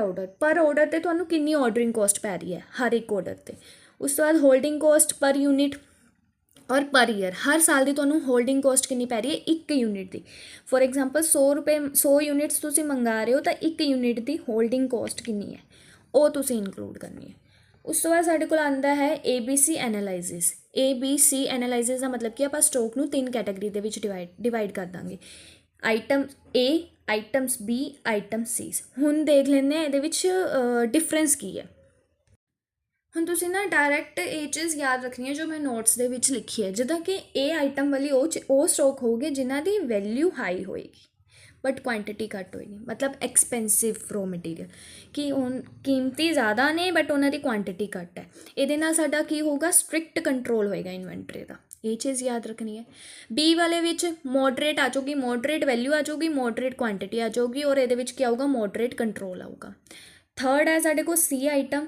ऑर्डर ते तुहानूं कितनी ऑर्डरिंग कॉस्ट पै रही है हर एक ऑर्डर ते। उस तो बाद होल्डिंग कॉस्ट पर यूनिट और पर ईयर, हर साल की तुहानूं होल्डिंग कॉस्ट कितनी पै रही है? 1 यूनिट की। फॉर एग्जाम्पल 100 यूनिट्स तुसीं मंगा रहे हो, तो 1 यूनिट की होल्डिंग कॉस्ट कितनी है, वो तुसीं इंक्लूड करनी है। उस तो बाद साडे कोल आंदा है ABC एनालाइसिस। ABC एनालाइसिस का मतलब कि आप स्टॉक नूं 3 कैटेगरी दे विच डिवाइड कर देंगे, item A, items B, item C। हुण देख लेंदे हैं इहदे विच डिफरेंस की है। हुण तुसीं ना डायरैक्ट ये चीज़ याद रखनी है जो मैं नोट्स दे विच लिखी है, जिद्दां कि A आइटम वाली वो स्टॉक होगी जिन्हां दी वैल्यू हाई होएगी बट क्वांटिटी घट होएगी, मतलब एक्सपेंसिव रॉ मटीरियल कि उन कीमती ज़्यादा ने बट उन्होंने क्वांटिटी घट है। ये साडा की होगा? स्ट्रिक्ट कंट्रोल होएगा इन्वेंटरी का, ये चीज़ याद रखनी है। बी वाले विच मॉडरेट आ जाऊगी, मॉडरेट वैल्यू आ जाऊगी, मॉडरेट क्वांटिटी आ जाऊगी, और ये क्या आऊगा? मॉडरेट कंट्रोल आऊगा। थर्ड है साढ़े को सी आइटम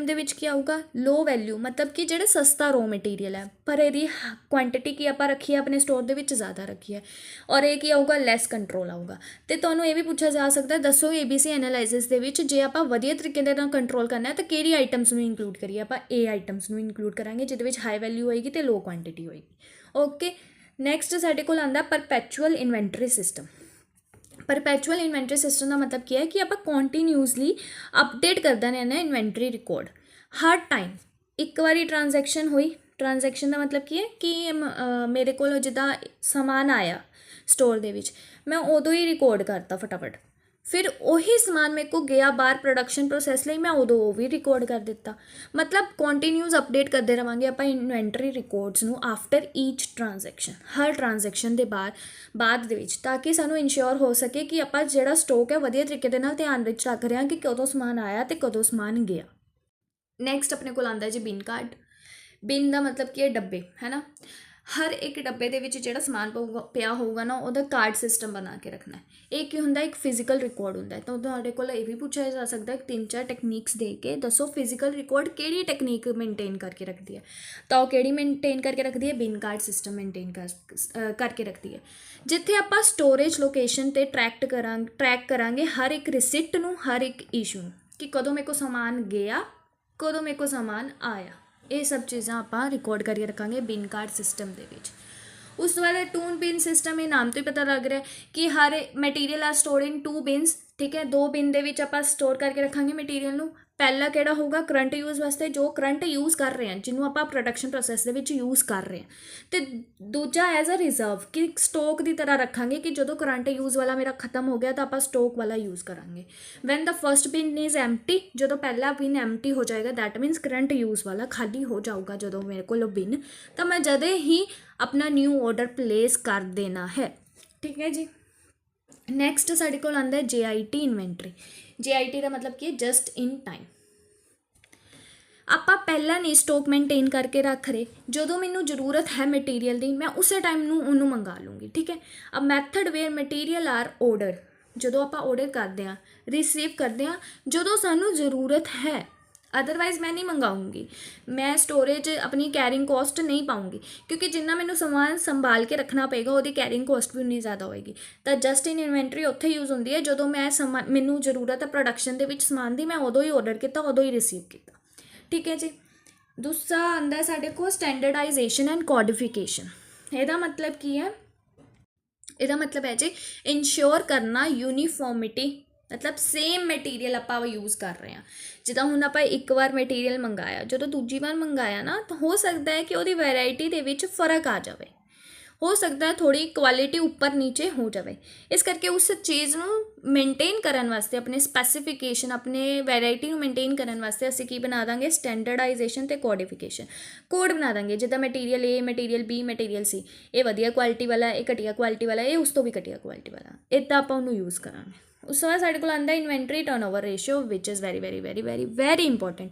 दे विच क्या आऊगा? लो वैल्यू, मतलब कि जेड़ा सस्ता रॉ मटीरियल है पर यदि क्वांटिटी की आप रखी है अपने स्टोर दे विच ज़्यादा रखी है, और ये की आऊगा? Lace control आऊगा। तो तुहानूं ये भी पूछा जा सकता है, दसो ABC एनालाइसिस दे विच जे आप वधिया तरीके दे नाल कंट्रोल करना है तो किहड़ी आइटम्स नूं इंक्लूड करिए? आप A आइटम्स नूं इंक्लूड करांगे जिहदे विच हाई वैल्यू होएगी तो लो क्वांटिटी होएगी। ओके, नैक्सट साडे कोल आंदा perpetual inventory system. Perpetual inventory system का मतलब क्या है कि आप कॉन्टीन्यूसली अपडेट करते रहना इन्वेंटरी रिकॉर्ड हर टाइम। एक बारी ट्रांजैक्शन हुई, ट्रांजैक्शन का मतलब की है कि मेरे को जिदा समान आया स्टोर दे विच, मैं उदों ही रिकॉर्ड करता फटाफट ਫਿਰ ਉਹੀ ਸਮਾਨ ਮੇਰੇ ਕੋਲ ਗਿਆ ਬਾਹਰ ਪ੍ਰੋਡਕਸ਼ਨ ਪ੍ਰੋਸੈਸ ਲਈ, ਮੈਂ ਉਦੋਂ ਉਹ ਵੀ ਰਿਕਾਰਡ ਕਰ ਦਿੱਤਾ। ਮਤਲਬ ਕੰਟੀਨਿਊਸ ਅਪਡੇਟ ਕਰਦੇ ਰਵਾਂਗੇ ਆਪਾਂ ਇਨਵੈਂਟਰੀ ਰਿਕਾਰਡਸ ਨੂੰ ਆਫਟਰ ਈਚ ਟ੍ਰਾਂਜੈਕਸ਼ਨ, ਹਰ ਟ੍ਰਾਂਜੈਕਸ਼ਨ ਦੇ ਬਾਅਦ ਦੇ ਵਿੱਚ, ਤਾਂ ਕਿ ਸਾਨੂੰ ਇਨਸ਼ੋਰ ਹੋ ਸਕੇ ਕਿ ਆਪਾਂ ਜਿਹੜਾ ਸਟੋਕ ਹੈ ਵਧੀਆ ਤਰੀਕੇ ਦੇ ਨਾਲ ਧਿਆਨ ਵਿੱਚ ਰੱਖ ਰਹੇ ਹਾਂ ਕਿ ਕਦੋਂ ਸਮਾਨ ਆਇਆ ਅਤੇ ਕਦੋਂ ਸਮਾਨ ਗਿਆ। ਨੈਕਸਟ ਆਪਣੇ ਕੋਲ ਆਉਂਦਾ ਜੀ ਬਿਨ ਕਾਰਡ। ਬਿਨ ਦਾ ਮਤਲਬ ਕੀ ਹੈ, ਡੱਬੇ, ਹੈ ਨਾ। ਹਰ ਇੱਕ ਡੱਬੇ ਦੇ ਵਿੱਚ ਜਿਹੜਾ ਸਮਾਨ ਪਿਆ ਹੋਊਗਾ ਨਾ, ਉਹਦਾ ਕਾਰਡ ਸਿਸਟਮ ਬਣਾ ਕੇ ਰੱਖਣਾ। ਇਹ ਕੀ ਹੁੰਦਾ, ਇੱਕ ਫਿਜ਼ੀਕਲ ਰਿਕਾਰਡ ਹੁੰਦਾ। ਤਾਂ ਤੁਹਾਡੇ ਕੋਲ ਇਹ ਵੀ ਪੁੱਛਿਆ ਜਾ ਸਕਦਾ 3-4 ਟੈਕਨੀਕਸ ਦੇ ਕੇ ਦੱਸੋ ਫਿਜ਼ੀਕਲ ਰਿਕਾਰਡ ਕਿਹੜੀ ਟੈਕਨੀਕ ਮੇਨਟੇਨ ਕਰਕੇ ਰੱਖਦੀ ਹੈ। ਤਾਂ ਉਹ ਕਿਹੜੀ ਮੇਨਟੇਨ ਕਰਕੇ ਰੱਖਦੀ ਹੈ, ਬਿਨ ਕਾਰਡ ਸਿਸਟਮ ਮੇਨਟੇਨ ਕਰਕੇ ਰੱਖਦੀ ਹੈ, ਜਿੱਥੇ ਆਪਾਂ ਸਟੋਰੇਜ ਲੋਕੇਸ਼ਨ 'ਤੇ ਟਰੈਕ ਕਰਾਂਗੇ ਹਰ ਇੱਕ ਰਿਸਿਟ ਨੂੰ, ਹਰ ਇੱਕ ਇਸ਼ੂ ਨੂੰ, ਕਿ ਕਦੋਂ ਮੇਰੇ ਕੋਲ ਸਮਾਨ ਗਿਆ, ਕਦੋਂ ਮੇਰੇ ਕੋਲ ਸਮਾਨ ਆਇਆ। ਇਹ ਸਭ ਚੀਜ਼ਾਂ ਆਪਾਂ ਰਿਕਾਰਡ ਕਰਕੇ ਰੱਖਾਂਗੇ ਬਿਨ ਕਾਰਡ ਸਿਸਟਮ ਦੇ ਵਿੱਚ। ਉਸ ਤੋਂ ਬਾਅਦ ਟੂ ਬਿਨ ਸਿਸਟਮ, ਇਹ ਨਾਮ ਤੋਂ ਹੀ ਪਤਾ ਲੱਗ ਰਿਹਾ ਕਿ ਹਰ ਮਟੀਰੀਅਲ ਆ ਸਟੋਰ ਇਨ 2 ਬਿਨਸ, ਠੀਕ ਹੈ। 2 ਬਿਨ ਦੇ ਵਿੱਚ ਆਪਾਂ ਸਟੋਰ ਕਰਕੇ ਰੱਖਾਂਗੇ ਮਟੀਰੀਅਲ ਨੂੰ। ਪਹਿਲਾ ਕਿਹੜਾ ਹੋਊਗਾ, ਕਰੰਟ ਯੂਜ਼ ਵਾਸਤੇ, ਜੋ ਕਰੰਟ ਯੂਜ਼ ਕਰ ਰਹੇ ਹਾਂ, ਜਿਹਨੂੰ ਆਪਾਂ ਪ੍ਰੋਡਕਸ਼ਨ ਪ੍ਰੋਸੈਸ ਦੇ ਵਿੱਚ ਯੂਜ਼ ਕਰ ਰਹੇ ਹਾਂ। ਅਤੇ ਦੂਜਾ ਐਜ਼ ਅ ਰਿਜ਼ਰਵ, ਕਿ ਸਟੋਕ ਦੀ ਤਰ੍ਹਾਂ ਰੱਖਾਂਗੇ ਕਿ ਜਦੋਂ ਕਰੰਟ ਯੂਜ਼ ਵਾਲਾ ਮੇਰਾ ਖਤਮ ਹੋ ਗਿਆ ਤਾਂ ਆਪਾਂ ਸਟੋਕ ਵਾਲਾ ਯੂਜ਼ ਕਰਾਂਗੇ। ਵੈਨ ਦਾ ਫਸਟ ਬਿਨ ਇਜ਼ ਐਮਟੀ, ਜਦੋਂ ਪਹਿਲਾ ਬਿਨ ਐਮਟੀ ਹੋ ਜਾਏਗਾ ਦੈਟ ਮੀਨਸ ਕਰੰਟ ਯੂਜ਼ ਵਾਲਾ ਖਾਲੀ ਹੋ ਜਾਊਗਾ ਜਦੋਂ ਮੇਰੇ ਕੋਲ ਬਿਨ, ਤਾਂ ਮੈਂ ਜਦੇ ਹੀ ਆਪਣਾ ਨਿਊ ਆਰਡਰ ਪਲੇਸ ਕਰ ਦੇਣਾ ਹੈ, ਠੀਕ ਹੈ ਜੀ। ਨੈਕਸਟ ਸਾਡੇ ਕੋਲ ਆਉਂਦਾ ਹੈ JIT ਇਨਵੈਂਟਰੀ। JIT ਦਾ ਮਤਲਬ ਕੀ ਹੈ, ਜਸਟ ਇਨ ਟਾਈਮ। ਆਪਾਂ ਪਹਿਲਾਂ ਨਹੀਂ ਸਟੋਕ ਮੇਨਟੇਨ ਕਰਕੇ ਰੱਖ ਰਹੇ, ਜਦੋਂ ਮੈਨੂੰ ਜ਼ਰੂਰਤ ਹੈ ਮਟੀਰੀਅਲ ਦੀ ਮੈਂ ਉਸੇ ਟਾਈਮ ਨੂੰ ਉਹਨੂੰ ਮੰਗਾ ਲੂੰਗੀ, ਠੀਕ ਹੈ। A method where material are order, ਜਦੋਂ ਆਪਾਂ ਆਰਡਰ ਕਰਦੇ ਹਾਂ, ਰਿਸੀਵ ਕਰਦੇ ਹਾਂ ਜਦੋਂ ਸਾਨੂੰ ਜ਼ਰੂਰਤ ਹੈ, ਅਦਰਵਾਈਜ਼ ਮੈਂ ਨਹੀਂ ਮੰਗਾਉਂਗੀ। ਮੈਂ ਸਟੋਰੇਜ ਆਪਣੀ ਕੈਰਿੰਗ ਕੋਸਟ ਨਹੀਂ ਪਾਉਂਗੀ, ਕਿਉਂਕਿ ਜਿੰਨਾ ਮੈਨੂੰ ਸਮਾਨ ਸੰਭਾਲ ਕੇ ਰੱਖਣਾ ਪਏਗਾ ਉਹਦੀ ਕੈਰਿੰਗ ਕੋਸਟ ਵੀ ਉਨੀ ਜ਼ਿਆਦਾ ਹੋਏਗੀ। ਤਾਂ ਜਸਟ ਇਨ ਇਨਵੈਂਟਰੀ ਉੱਥੇ ਯੂਜ਼ ਹੁੰਦੀ ਹੈ ਜਦੋਂ ਮੈਨੂੰ ਜ਼ਰੂਰਤ ਹੈ ਪ੍ਰੋਡਕਸ਼ਨ ਦੇ ਵਿੱਚ ਸਮਾਨ ਦੀ, ਮੈਂ ਉਦੋਂ ਹੀ ਆਰਡਰ ਕੀਤਾ, ਉਦੋਂ ਹੀ ਰਿਸੀਵ ਕੀਤਾ, ਠੀਕ ਹੈ ਜੀ। ਦੂਸਰਾ ਆਉਂਦਾ ਸਾਡੇ ਕੋਲ ਸਟੈਂਡਰਡਾਈਜੇਸ਼ਨ ਐਂਡ ਕੋਡਿਫਿਕੇਸ਼ਨ। ਇਹਦਾ ਮਤਲਬ ਕੀ ਹੈ, ਇਹਦਾ ਮਤਲਬ ਹੈ ਜੀ ਇਨਸ਼ੋਰ ਕਰਨਾ ਯੂਨੀਫਾਰਮਿਟੀ, ਮਤਲਬ ਸੇਮ ਮਟੀਰੀਅਲ ਆਪਾਂ ਯੂਜ਼ ਕਰ ਰਹੇ ਹਾਂ। ਜਿੱਦਾਂ ਹੁਣ ਆਪਾਂ ਇੱਕ ਵਾਰ ਮਟੀਰੀਅਲ ਮੰਗਾਇਆ, ਜਦੋਂ ਦੂਜੀ ਵਾਰ ਮੰਗਾਇਆ ਨਾ, ਤਾਂ ਹੋ ਸਕਦਾ ਹੈ ਕਿ ਉਹਦੀ ਵੈਰਾਈਟੀ ਦੇ ਵਿੱਚ ਫ਼ਰਕ ਆ ਜਾਵੇ, ਹੋ ਸਕਦਾ ਹੈ ਥੋੜ੍ਹੀ ਕੁਆਲਿਟੀ ਉੱਪਰ ਨੀਚੇ ਹੋ ਜਾਵੇ। ਇਸ ਕਰਕੇ ਉਸ ਚੀਜ਼ ਨੂੰ ਮੇਨਟੇਨ ਕਰਨ ਵਾਸਤੇ, ਆਪਣੇ ਸਪੈਸੀਫਿਕੇਸ਼ਨ, ਆਪਣੇ ਵੈਰਾਈਟੀ ਨੂੰ ਮੇਨਟੇਨ ਕਰਨ ਵਾਸਤੇ ਅਸੀਂ ਕੀ ਬਣਾ ਦਾਂਗੇ, ਸਟੈਂਡਰਡਾਈਜੇਸ਼ਨ ਅਤੇ ਕੋਡਿਫਿਕੇਸ਼ਨ। ਕੋਡ ਬਣਾ ਦਾਂਗੇ, ਜਿੱਦਾਂ material A, material B, material C, ਇਹ ਵਧੀਆ ਕੁਆਲਿਟੀ ਵਾਲਾ, ਇਹ ਘਟੀਆ ਕੁਆਲਿਟੀ ਵਾਲਾ, ਇਹ ਉਸ ਤੋਂ ਵੀ ਘਟੀਆ ਕੁਆਲਿਟੀ ਵਾਲਾ, ਇੱਦਾਂ ਆਪਾਂ ਉਹਨੂੰ ਯੂਜ਼ ਕਰਾਂਗੇ। ਉਸ ਤੋਂ ਬਾਅਦ ਸਾਡੇ ਕੋਲ ਆਉਂਦਾ inventory turnover ratio, which is very very very very very important,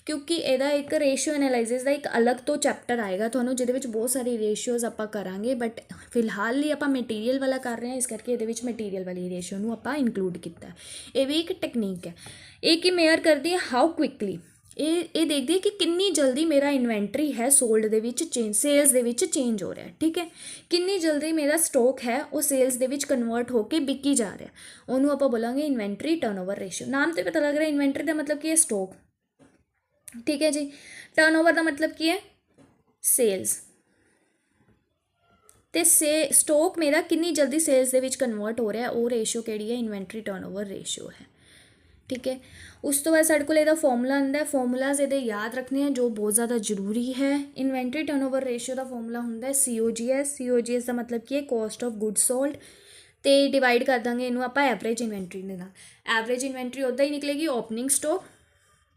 ਕਿਉਂਕਿ ਇਹਦਾ ਇੱਕ ਰੇਸ਼ੀਓ ਐਨਾਲਾਈਸਿਸ ਦਾ ਇੱਕ ਅਲੱਗ ਤੋਂ ਚੈਪਟਰ ਆਏਗਾ ਤੁਹਾਨੂੰ, ਜਿਹਦੇ ਵਿੱਚ ਬਹੁਤ ਸਾਰੀ ਰੇਸ਼ੀਓਜ਼ ਆਪਾਂ ਕਰਾਂਗੇ, ਬਟ ਫਿਲਹਾਲ ਲਈ ਆਪਾਂ ਮਟੀਰੀਅਲ ਵਾਲਾ ਕਰ ਰਹੇ ਹਾਂ, ਇਸ ਕਰਕੇ ਇਹਦੇ ਵਿੱਚ ਮਟੀਰੀਅਲ ਵਾਲੀ ਰੇਸ਼ੀਓ ਨੂੰ ਆਪਾਂ ਇਨਕਲੂਡ ਕੀਤਾ। ਇਹ ਵੀ ਇੱਕ ਟੈਕਨੀਕ ਹੈ। ਇਹ ਕੀ ਮੇਅਰ ਕਰਦੀ ਹੈ, ਹਾਊ ਕੁਇਕਲੀ, ਇਹ ਦੇਖਦੀ ਹੈ ਕਿ ਕਿੰਨੀ ਜਲਦੀ ਮੇਰਾ ਇਨਵੈਂਟਰੀ ਹੈ ਸੋਲਡ ਦੇ ਵਿੱਚ ਸੇਲਸ ਦੇ ਵਿੱਚ ਚੇਂਜ ਹੋ ਰਿਹਾ, ਠੀਕ ਹੈ। ਕਿੰਨੀ ਜਲਦੀ ਮੇਰਾ ਸਟੋਕ ਹੈ ਉਹ ਸੇਲਸ ਦੇ ਵਿੱਚ ਕਨਵਰਟ ਹੋ ਕੇ ਵਿਕੀ ਜਾ ਰਿਹਾ, ਉਹਨੂੰ ਆਪਾਂ ਬੋਲਾਂਗੇ ਇਨਵੈਂਟਰੀ ਟਰਨਓਵਰ ਰੇਸ਼ੀਓ। ਨਾਮ ਤੋਂ ਪਤਾ ਲੱਗ ਰਿਹਾ ਇਨਵੈਂਟਰੀ ਦਾ ਮਤਲਬ ਕੀ ਹੈ, ਸਟੋਕ, ਠੀਕ ਹੈ ਜੀ। ਟਰਨਓਵਰ ਦਾ ਮਤਲਬ ਕੀ ਹੈ, ਸੇਲਸ, ਅਤੇ ਸਟੋਕ ਮੇਰਾ ਕਿੰਨੀ ਜਲਦੀ ਸੇਲਸ ਦੇ ਵਿੱਚ ਕਨਵਰਟ ਹੋ ਰਿਹਾ, ਉਹ ਰੇਸ਼ੀਓ ਕਿਹੜੀ ਹੈ, ਇਨਵੈਂਟਰੀ ਟਰਨਓਵਰ ਰੇਸ਼ੀਓ ਹੈ, ਠੀਕ ਹੈ। ਉਸ ਤੋਂ ਬਾਅਦ ਸਾਡੇ ਕੋਲ ਇਹਦਾ ਫਾਰਮੂਲਾ ਹੁੰਦਾ, ਫਾਰਮੂਲਾਜ਼ ਇਹਦੇ ਯਾਦ ਰੱਖਣੇ ਆ ਜੋ ਬਹੁਤ ਜ਼ਿਆਦਾ ਜ਼ਰੂਰੀ ਹੈ। ਇਨਵੈਂਟਰੀ ਟਰਨਓਵਰ ਰੇਸ਼ੀਓ ਦਾ ਫਾਰਮੂਲਾ ਹੁੰਦਾ COGS। COGS ਦਾ ਮਤਲਬ ਕੀ ਹੈ, ਕੋਸਟ ਆਫ ਗੁੱਡ ਸੋਲਡ, ਅਤੇ ਡਿਵਾਈਡ ਕਰ ਦਾਂਗੇ ਇਹਨੂੰ ਆਪਾਂ ਐਵਰੇਜ ਇਨਵੈਂਟਰੀ ਦੇ ਨਾਲ। ਐਵਰੇਜ ਇਨਵੈਂਟਰੀ ਉੱਦਾਂ ਹੀ ਨਿਕਲੇਗੀ, opening stock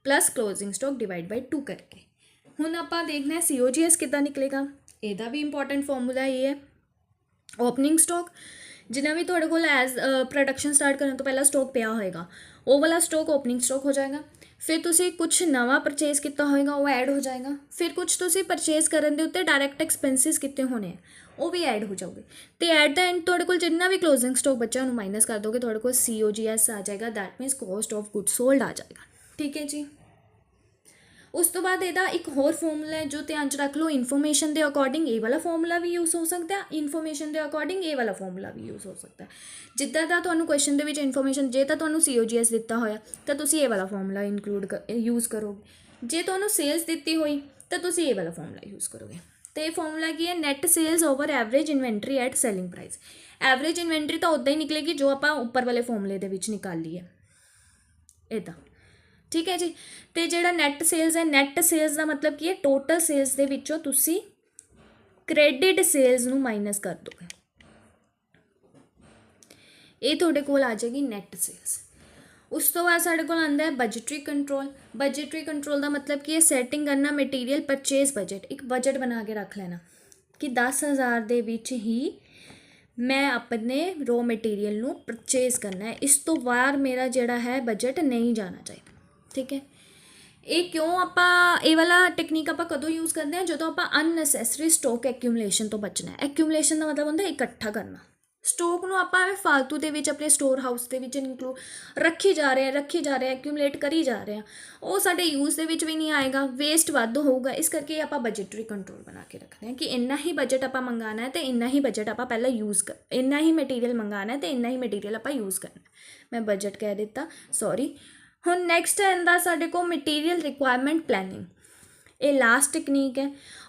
plus closing stock divide by 2 ਕਰਕੇ। ਹੁਣ ਆਪਾਂ ਦੇਖਣਾ COGS ਕਿੱਦਾਂ ਨਿਕਲੇਗਾ, ਇਹਦਾ ਵੀ ਇੰਪੋਰਟੈਂਟ ਫਾਰਮੂਲਾ ਇਹ ਹੈ। ਓਪਨਿੰਗ ਸਟੋਕ, ਜਿੰਨਾ ਵੀ ਤੁਹਾਡੇ ਕੋਲ ਐਜ਼ ਪ੍ਰੋਡਕਸ਼ਨ ਸਟਾਰਟ ਕਰਨ ਤੋਂ ਪਹਿਲਾਂ ਸਟੋਕ ਪਿਆ ਹੋਏਗਾ, ਉਹ ਵਾਲਾ ਸਟੋਕ ਓਪਨਿੰਗ ਸਟੋਕ ਹੋ ਜਾਏਗਾ। ਫਿਰ ਤੁਸੀਂ ਕੁਛ ਨਵਾਂ ਪਰਚੇਜ਼ ਕੀਤਾ ਹੋਏਗਾ, ਉਹ ਐਡ ਹੋ ਜਾਏਗਾ। ਫਿਰ ਕੁਛ ਤੁਸੀਂ ਪਰਚੇਜ਼ ਕਰਨ ਦੇ ਉੱਤੇ ਡਾਇਰੈਕਟ ਐਕਸਪੈਂਸਿਸ ਕੀਤੇ ਹੋਣੇ ਆ, ਉਹ ਵੀ ਐਡ ਹੋ ਜਾਓਗੇ। ਅਤੇ ਐਟ ਦਾ ਐਂਡ ਤੁਹਾਡੇ ਕੋਲ ਜਿੰਨਾ ਵੀ ਕਲੋਜ਼ਿੰਗ ਸਟੋਕ ਬੱਚਾ ਉਹਨੂੰ ਮਾਈਨਸ ਕਰ ਦੋਗੇ, ਤੁਹਾਡੇ ਕੋਲ COGS ਆ ਜਾਏਗਾ, that means cost of good sold ਆ ਜਾਏਗਾ, ਠੀਕ ਹੈ ਜੀ। ਉਸ ਤੋਂ ਬਾਅਦ ਇਹਦਾ ਇੱਕ ਹੋਰ ਫਾਰਮੂਲਾ ਹੈ ਜੋ ਧਿਆਨ 'ਚ ਰੱਖ ਲਓ, ਇਨਫੋਰਮੇਸ਼ਨ ਦੇ ਅਕੋਰਡਿੰਗ ਇਹ ਵਾਲਾ ਫਾਰਮੂਲਾ ਵੀ ਯੂਜ਼ ਹੋ ਸਕਦਾ, ਇਨਫੋਰਮੇਸ਼ਨ ਦੇ ਅਕੋਰਡਿੰਗ ਇਹ ਵਾਲਾ ਫਾਰਮੂਲਾ ਵੀ ਯੂਜ਼ ਹੋ ਸਕਦਾ। ਜਿੱਦਾਂ ਦਾ ਤੁਹਾਨੂੰ ਕੁਐਸਚਨ ਦੇ ਵਿੱਚ ਇਨਫੋਰਮੇਸ਼ਨ, ਜੇ ਤਾਂ ਤੁਹਾਨੂੰ COGS ਦਿੱਤਾ ਹੋਇਆ ਤਾਂ ਤੁਸੀਂ ਇਹ ਵਾਲਾ ਫਾਰਮੂਲਾ ਯੂਜ਼ ਕਰੋਗੇ, ਜੇ ਤੁਹਾਨੂੰ ਸੇਲਸ ਦਿੱਤੀ ਹੋਈ ਤਾਂ ਤੁਸੀਂ ਇਹ ਵਾਲਾ ਫਾਰਮੂਲਾ ਯੂਜ਼ ਕਰੋਗੇ। ਅਤੇ ਇਹ ਫਾਰਮੂਲਾ ਕੀ ਹੈ, net sales over average inventory at selling price. Average inventory ਤਾਂ ਉੱਦਾਂ ਹੀ ਨਿਕਲੇਗੀ ਜੋ ਆਪਾਂ ਉੱਪਰ ਵਾਲੇ ਫਾਰਮੂਲੇ ਦੇ ਵਿੱਚ ਨਿਕਾਲੀ ਹੈ, ਇੱਦਾਂ, ਠੀਕ ਹੈ ਜੀ। ਅਤੇ ਜਿਹੜਾ ਨੈਟ ਸੇਲਸ ਹੈ, ਨੈਟ ਸੇਲਸ ਦਾ ਮਤਲਬ ਕੀ ਹੈ, ਟੋਟਲ ਸੇਲਸ ਦੇ ਵਿੱਚੋਂ ਤੁਸੀਂ ਕ੍ਰੈਡਿਟ ਸੇਲਸ ਨੂੰ ਮਾਈਨਸ ਕਰ ਦੋਗੇ। ਇਹ ਤੁਹਾਡੇ ਕੋਲ ਆ ਜਾਏਗੀ ਨੈਟ ਸੇਲਸ। ਉਸ ਤੋਂ ਬਾਅਦ ਸਾਡੇ ਕੋਲ ਆਉਂਦਾ ਹੈ ਬਜਟਰੀ ਕੰਟਰੋਲ। ਬਜਟਰੀ ਕੰਟਰੋਲ ਦਾ ਮਤਲਬ ਕੀ ਹੈ, ਸੈਟਿੰਗ ਕਰਨਾ ਮਟੀਰੀਅਲ ਪਰਚੇਜ਼ ਬਜਟ। ਇੱਕ ਬਜਟ ਬਣਾ ਕੇ ਰੱਖ ਲੈਣਾ ਕਿ 10,000 ਦੇ ਵਿੱਚ ਹੀ ਮੈਂ ਆਪਣੇ ਰੋ ਮਟੀਰੀਅਲ ਨੂੰ ਪਰਚੇਜ਼ ਕਰਨਾ ਹੈ, ਇਸ ਤੋਂ ਬਾਹਰ ਮੇਰਾ ਜਿਹੜਾ ਹੈ ਬਜਟ ਨਹੀਂ ਜਾਣਾ ਚਾਹੀਦਾ। ਠੀਕ ਹੈ, ਇਹ ਕਿਉਂ ਆਪਾਂ ਇਹ ਵਾਲਾ ਟੈਕਨੀਕ ਆਪਾਂ ਕਦੋਂ ਯੂਜ਼ ਕਰਦੇ ਹਾਂ, ਜਦੋਂ ਆਪਾਂ ਅਨਨੈਸੈਸਰੀ ਸਟਾਕ ਐਕਿਊਮੂਲੇਸ਼ਨ ਤੋਂ ਬਚਣਾ ਹੈ। ਐਕਿਊਮੂਲੇਸ਼ਨ ਦਾ ਮਤਲਬ ਹੁੰਦਾ ਇਕੱਠਾ ਕਰਨਾ। ਸਟਾਕ ਨੂੰ ਆਪਾਂ ਐਵੇਂ ਫਾਲਤੂ ਦੇ ਵਿੱਚ ਆਪਣੇ ਸਟੋਰ ਹਾਊਸ ਦੇ ਵਿੱਚ ਰੱਖੀ ਜਾ ਰਹੇ ਐਕਿਊਮੂਲੇਟ ਕਰੀ ਜਾ ਰਹੇ ਹਾਂ, ਉਹ ਸਾਡੇ ਯੂਜ਼ ਦੇ ਵਿੱਚ ਵੀ ਨਹੀਂ ਆਏਗਾ, ਵੇਸਟ ਵੱਧ ਹੋਊਗਾ। ਇਸ ਕਰਕੇ ਆਪਾਂ ਬਜਟਰੀ ਕੰਟਰੋਲ ਬਣਾ ਕੇ ਰੱਖਦੇ ਹਾਂ ਕਿ ਇੰਨਾ ਹੀ ਬਜਟ ਆਪਾਂ ਮੰਗਾਉਣਾ ਹੈ ਅਤੇ ਇੰਨਾ ਹੀ ਬਜਟ ਆਪਾਂ ਪਹਿਲਾਂ ਇੰਨਾ ਹੀ ਮਟੀਰੀਅਲ ਮੰਗਾਉਣਾ ਹੈ ਅਤੇ ਇੰਨਾ ਹੀ ਮਟੀਰੀਅਲ ਆਪਾਂ ਯੂਜ਼ ਕਰਨਾ। ਮੈਂ ਬਜਟ ਕਹਿ ਦਿੱਤਾ, ਸੌਰੀ। ਹੁਣ ਨੈਕਸਟ ਆਉਂਦਾ ਸਾਡੇ ਕੋਲ ਮਟੀਰੀਅਲ ਰਿਕੁਆਇਰਮੈਂਟ ਪਲੈਨਿੰਗ। ਇਹ ਲਾਸਟ ਟੈਕਨੀਕ ਹੈ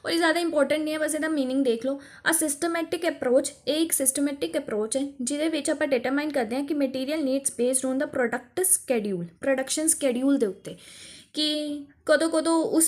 ਔਰ ਇਹ ਜ਼ਿਆਦਾ ਇੰਪੋਰਟੈਂਟ ਨਹੀਂ ਹੈ, ਬਸ ਇਹਦਾ ਮੀਨਿੰਗ ਦੇਖ ਲਓ। ਸਿਸਟਮੈਟਿਕ ਅਪਰੋਚ, ਇਹ ਇੱਕ ਸਿਸਟਮੈਟਿਕ ਅਪਰੋਚ ਹੈ ਜਿਹਦੇ ਵਿੱਚ ਆਪਾਂ ਡਿਟਰਮਾਈਨ ਕਰਦੇ ਹਾਂ ਕਿ material needs based on the product schedule, production schedule ਦੇ ਉੱਤੇ, ਕਿ ਕਦੋਂ ਉਸ